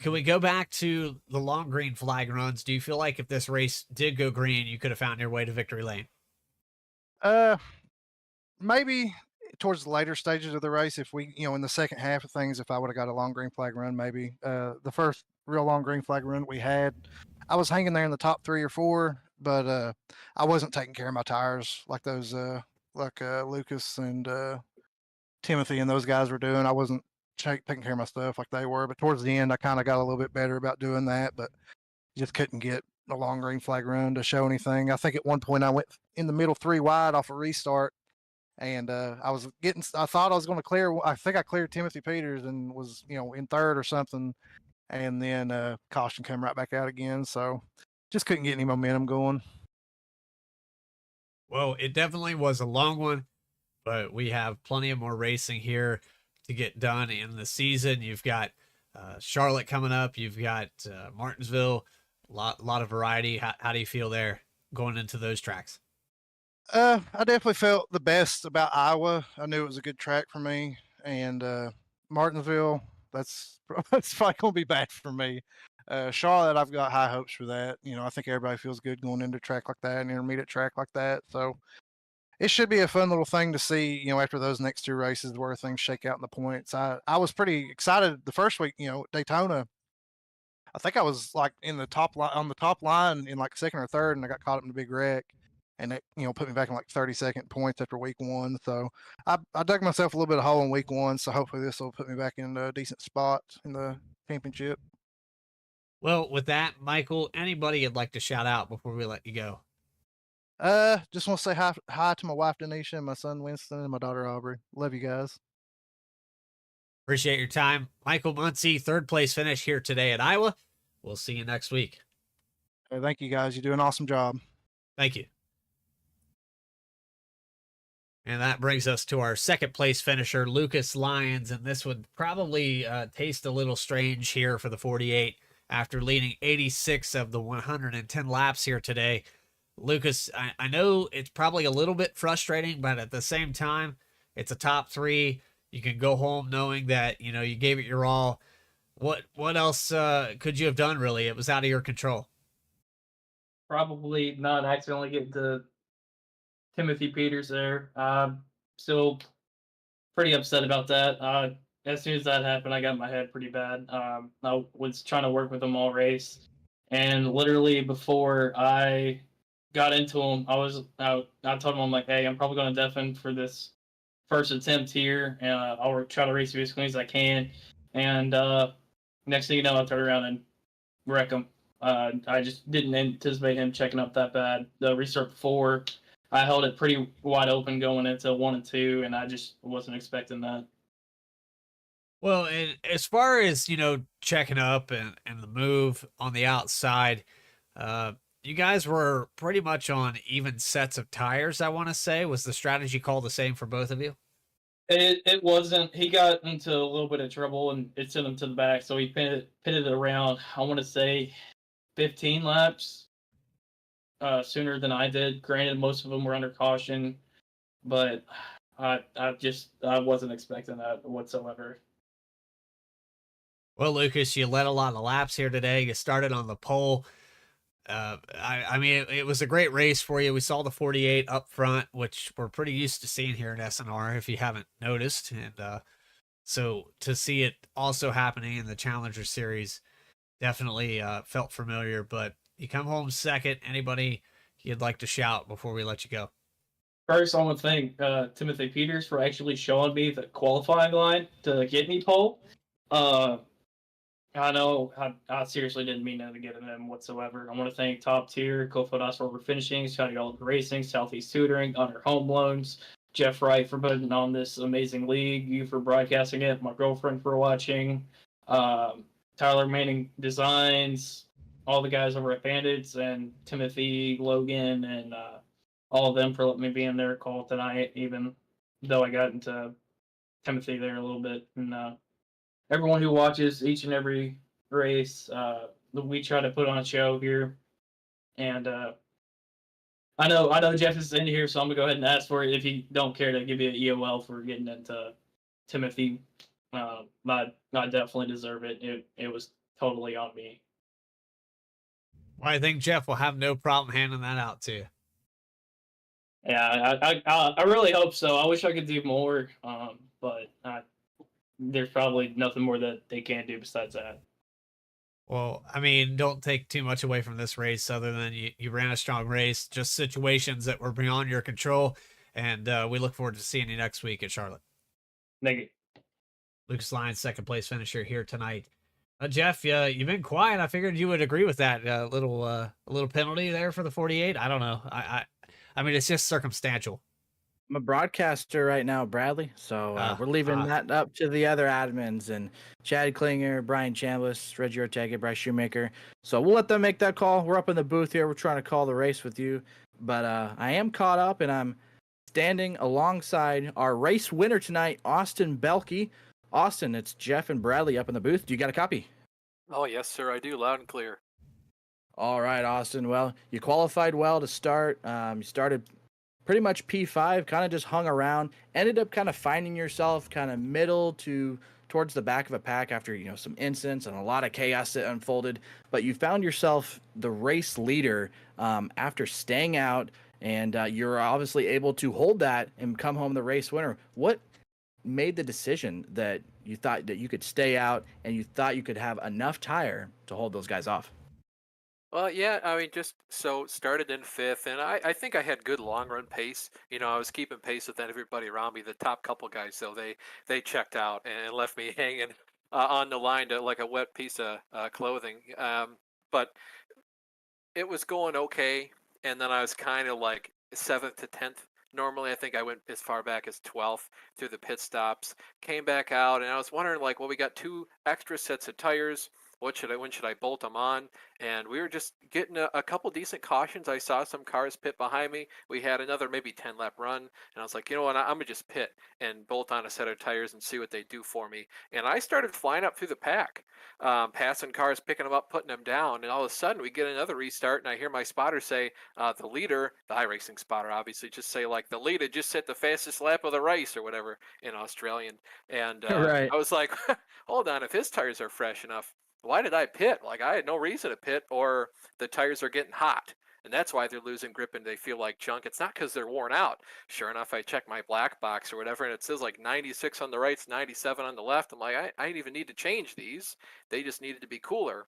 Can we go back to the long green flag runs? Do you feel like if this race did go green, you could have found your way to victory lane? Maybe towards the later stages of the race, if we, in the second half of things, if I would have got a long green flag run, maybe. The first real long green flag run we had, I was hanging there in the top 3 or 4, but I wasn't taking care of my tires like those, Lucas and Timothy and those guys were doing. I wasn't taking care of my stuff like they were, but towards the end I kind of got a little bit better about doing that, but just couldn't get a long green flag run to show anything. I think at one point I went in the middle 3 wide off a restart, and I thought I was going to clear. I think I cleared Timothy Peters and was in 3rd or something, and then caution came right back out again, so just couldn't get any momentum going. Well, it definitely was a long one. but we have plenty of more racing here to get done in the season. You've got Charlotte coming up. You've got Martinsville. Lot of variety. How do you feel there going into those tracks? I definitely felt the best about Iowa. I knew it was a good track for me, and Martinsville. That's probably gonna be bad for me. Charlotte, I've got high hopes for that. I think everybody feels good going into a track like that, an intermediate track like that. So it should be a fun little thing to see. After those next two races where things shake out in the points. I was pretty excited the first week. Daytona. I think I was like in the top line on the top line in like second or third, and I got caught up in a big wreck, and it put me back in like 32nd points after week one. So I dug myself a little bit of hole in week one. So hopefully this will put me back in a decent spot in the championship. Well, with that, Michael, anybody you'd like to shout out before we let you go? Just want to say hi to my wife Denisha and my son Winston and my daughter Aubrey. Love you guys. Appreciate your time. Michael Muncie, third place finish here today at Iowa. We'll see you next week. Hey, thank you guys. You do an awesome job. Thank you. And that brings us to our second place finisher, Lucas Lyons. And this would probably taste a little strange here for the 48 after leading 86 of the 110 laps here today. Lucas, I know it's probably a little bit frustrating, but at the same time, it's a top three. You can go home knowing that, you gave it your all. What else could you have done, really? It was out of your control. Probably not accidentally getting to Timothy Peters there. Still pretty upset about that. As soon as that happened, I got in my head pretty bad. I was trying to work with him all race, and literally before I got into him, I told him, I'm like, hey, I'm probably going to deafen for this first attempt here, and I'll try to race you as clean as I can. And next thing you know, I turn around and wreck him. I just didn't anticipate him checking up that bad. The restart before, I held it pretty wide open going into 1 and 2, and I just wasn't expecting that. Well, and as far as, checking up and the move on the outside, you guys were pretty much on even sets of tires, I want to say. Was the strategy call the same for both of you? It wasn't. He got into a little bit of trouble, and it sent him to the back, so he pitted it around, I want to say, 15 laps sooner than I did. Granted, most of them were under caution, but I wasn't expecting that whatsoever. Well, Lucas, you led a lot of laps here today. You started on the pole. I mean, it was a great race for you. We saw the 48 up front, which we're pretty used to seeing here in SNR, if you haven't noticed. And so to see it also happening in the Challenger Series definitely felt familiar. But you come home second. Anybody you'd like to shout before we let you go? First, I want to thank Timothy Peters for actually showing me the qualifying line to get me pole. I know I seriously didn't mean to get them whatsoever. I want to thank Top Tier, Kofodas for finishing, Scotty Gold Racing, Southeast Tutoring, Under Home Loans, Jeff Wright for putting on this amazing league, you for broadcasting it, my girlfriend for watching, Tyler Manning Designs, all the guys over at Bandits, and Timothy, Logan, and all of them for letting me be in their call tonight, even though I got into Timothy there a little bit. And everyone who watches each and every race, we try to put on a show here. And I know Jeff is in here, so I'm gonna go ahead and ask for it. If you don't care to give you an EOL for getting into Timothy, I definitely deserve it. It was totally on me. Well, I think Jeff will have no problem handing that out to you. Yeah, I really hope so. I wish I could do more, but there's probably nothing more that they can do besides that. Well, I mean, don't take too much away from this race other than you ran a strong race, just situations that were beyond your control. And we look forward to seeing you next week at Charlotte. Thank you. Lucas Lyons, second place finisher here tonight. Jeff, you've been quiet. I figured you would agree with that. A little penalty there for the 48. I don't know. I mean, it's just circumstantial. I'm a broadcaster right now, Bradley. So we're leaving that up to the other admins and Chad Klinger, Brian Chambliss, Reggie Ortega, Bryce Shoemaker. So we'll let them make that call. We're up in the booth here. We're trying to call the race with you. But I am caught up, and I'm standing alongside our race winner tonight, Austin Belkey. Austin, it's Jeff and Bradley up in the booth. Do you got a copy? Oh, yes, sir, I do, loud and clear. All right, Austin. Well, you qualified well to start. You started pretty much P5, kind of just hung around, ended up kind of finding yourself kind of middle to towards the back of a pack after, some incidents and a lot of chaos that unfolded. But you found yourself the race leader after staying out, and you're obviously able to hold that and come home the race winner. What made the decision that you thought that you could stay out and you thought you could have enough tire to hold those guys off? Well, yeah, I mean, just so started in fifth, and I think I had good long run pace. I was keeping pace with everybody around me. The top couple guys, though, they checked out and left me hanging on the line to like a wet piece of clothing. But it was going okay, and then I was kind of like seventh to 10th. Normally, I think I went as far back as 12th through the pit stops. Came back out, and I was wondering, like, well, we got two extra sets of tires. When should I bolt them on? And we were just getting a couple decent cautions. I saw some cars pit behind me. We had another maybe 10 lap run, and I was like, you know what? I'm gonna just pit and bolt on a set of tires and see what they do for me. And I started flying up through the pack, passing cars, picking them up, putting them down. And all of a sudden, we get another restart, and I hear my spotter say, the leader, the iRacing spotter, obviously, just say like the leader just hit the fastest lap of the race or whatever in Australian. And Right. I was like, hold on, if his tires are fresh enough, why did I pit? Like, I had no reason to pit, or the tires are getting hot. And that's why they're losing grip and they feel like junk. It's not because they're worn out. Sure enough, I check my black box or whatever, and it says like 96 on the right, 97 on the left. I'm like, I didn't even need to change these. They just needed to be cooler.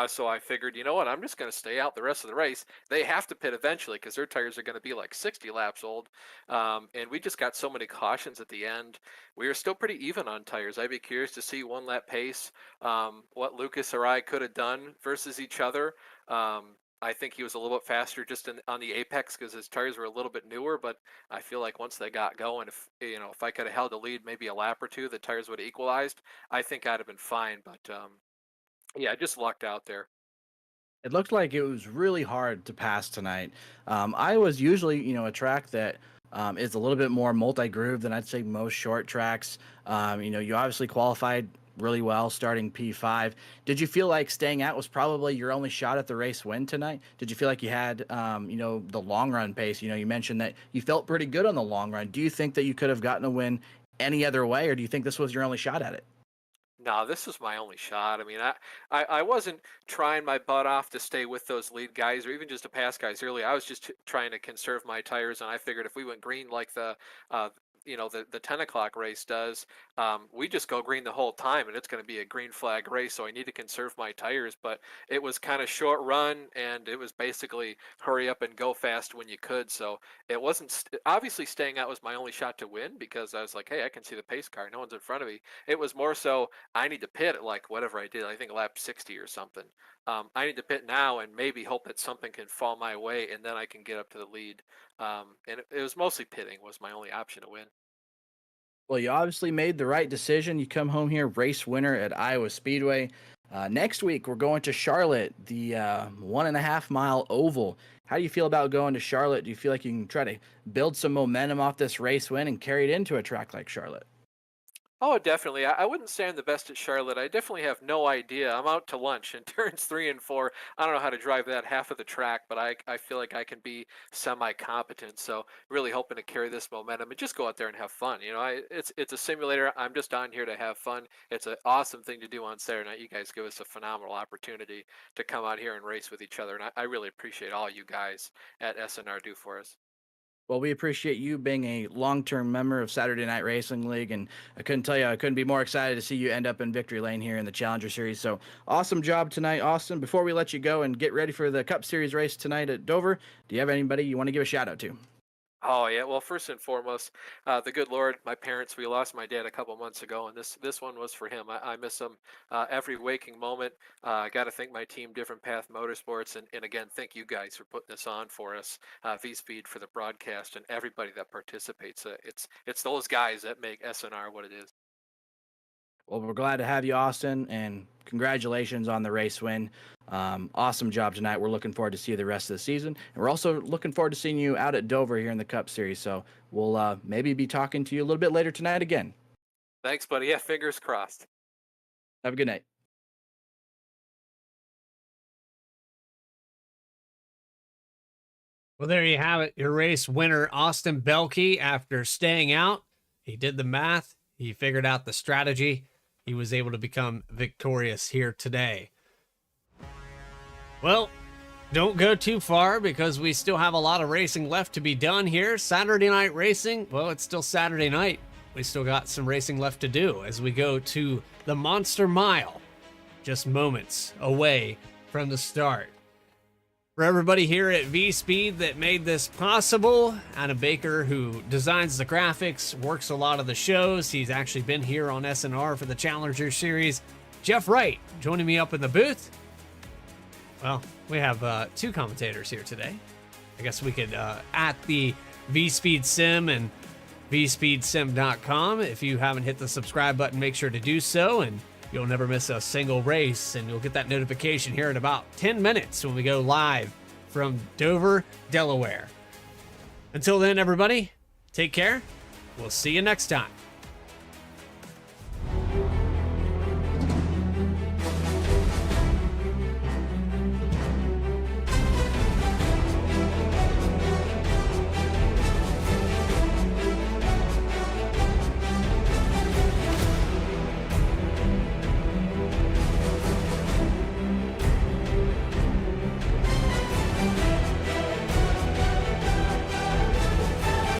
So I figured, you know what, I'm just going to stay out the rest of the race. They have to pit eventually because their tires are going to be like 60 laps old. And we just got so many cautions at the end. We were still pretty even on tires. I'd be curious to see one lap pace, what Lucas or I could have done versus each other. I think he was a little bit faster just on the apex because his tires were a little bit newer. But I feel like once they got going, if I could have held the lead maybe a lap or two, the tires would have equalized. I think I'd have been fine. But yeah, I just lucked out there. It looked like it was really hard to pass tonight. I was usually, a track that is a little bit more multi-groove than I'd say most short tracks. You obviously qualified really well starting P5. Did you feel like staying out was probably your only shot at the race win tonight? Did you feel like you had, the long run pace? You mentioned that you felt pretty good on the long run. Do you think that you could have gotten a win any other way, or do you think this was your only shot at it? No, this was my only shot. I mean, I wasn't trying my butt off to stay with those lead guys or even just to pass guys early. I was just trying to conserve my tires, and I figured if we went green like the 10 o'clock race does, we just go green the whole time, and it's going to be a green flag race, so I need to conserve my tires. But it was kind of short run, and it was basically hurry up and go fast when you could. So it wasn't obviously staying out was my only shot to win because I was like, hey, I can see the pace car. No one's in front of me. It was more so I need to pit at like whatever I did. I think lap 60 or something. I need to pit now and maybe hope that something can fall my way, and then I can get up to the lead. And it was mostly pitting was my only option to win. Well, you obviously made the right decision. You come home here, race winner at Iowa Speedway. Next week, we're going to Charlotte, the 1.5 mile oval. How do you feel about going to Charlotte? Do you feel like you can try to build some momentum off this race win and carry it into a track like Charlotte? Oh, definitely. I wouldn't say I'm the best at Charlotte. I definitely have no idea. I'm out to lunch in turns 3 and 4. I don't know how to drive that half of the track, but I feel like I can be semi-competent. So really hoping to carry this momentum and just go out there and have fun. It's a simulator. I'm just on here to have fun. It's an awesome thing to do on Saturday night. You guys give us a phenomenal opportunity to come out here and race with each other, and I really appreciate all you guys at SNR do for us. Well, we appreciate you being a long-term member of Saturday Night Racing League, and I couldn't tell you I couldn't be more excited to see you end up in victory lane here in the Challenger Series. So awesome job tonight, Austin. Before we let you go and get ready for the Cup Series race tonight at Dover, do you have anybody you want to give a shout out to? Oh yeah, well first and foremost, the good Lord, my parents. We lost my dad a couple months ago, and this one was for him. I miss him every waking moment. I got to thank my team, Different Path Motorsports, and again, thank you guys for putting this on for us. V-Speed for the broadcast, and everybody that participates. It's those guys that make SNR what it is. Well, we're glad to have you, Austin, and congratulations on the race win. Awesome job tonight. We're looking forward to see you the rest of the season, and we're also looking forward to seeing you out at Dover here in the Cup Series. So we'll maybe be talking to you a little bit later tonight again. Thanks, buddy. Yeah, fingers crossed. Have a good night. Well, there you have it. Your race winner, Austin Belkey, after staying out, he did the math. He figured out the strategy. He was able to become victorious here today. Well, don't go too far because we still have a lot of racing left to be done here. Saturday night racing, well, it's still Saturday night. We still got some racing left to do as we go to the Monster Mile, just moments away from the start. For everybody here at V-Speed that made this possible, Adam Baker, who designs the graphics, works a lot of the shows. He's actually been here on SNR for the Challenger Series. Jeff Wright joining me up in the booth. Well, we have two commentators here today. I guess we could, at the V-Speed Sim and vspeedsim.com. If you haven't hit the subscribe button, make sure to do so, and you'll never miss a single race, and you'll get that notification here in about 10 minutes when we go live from Dover, Delaware. Until then, everybody, take care. We'll see you next time.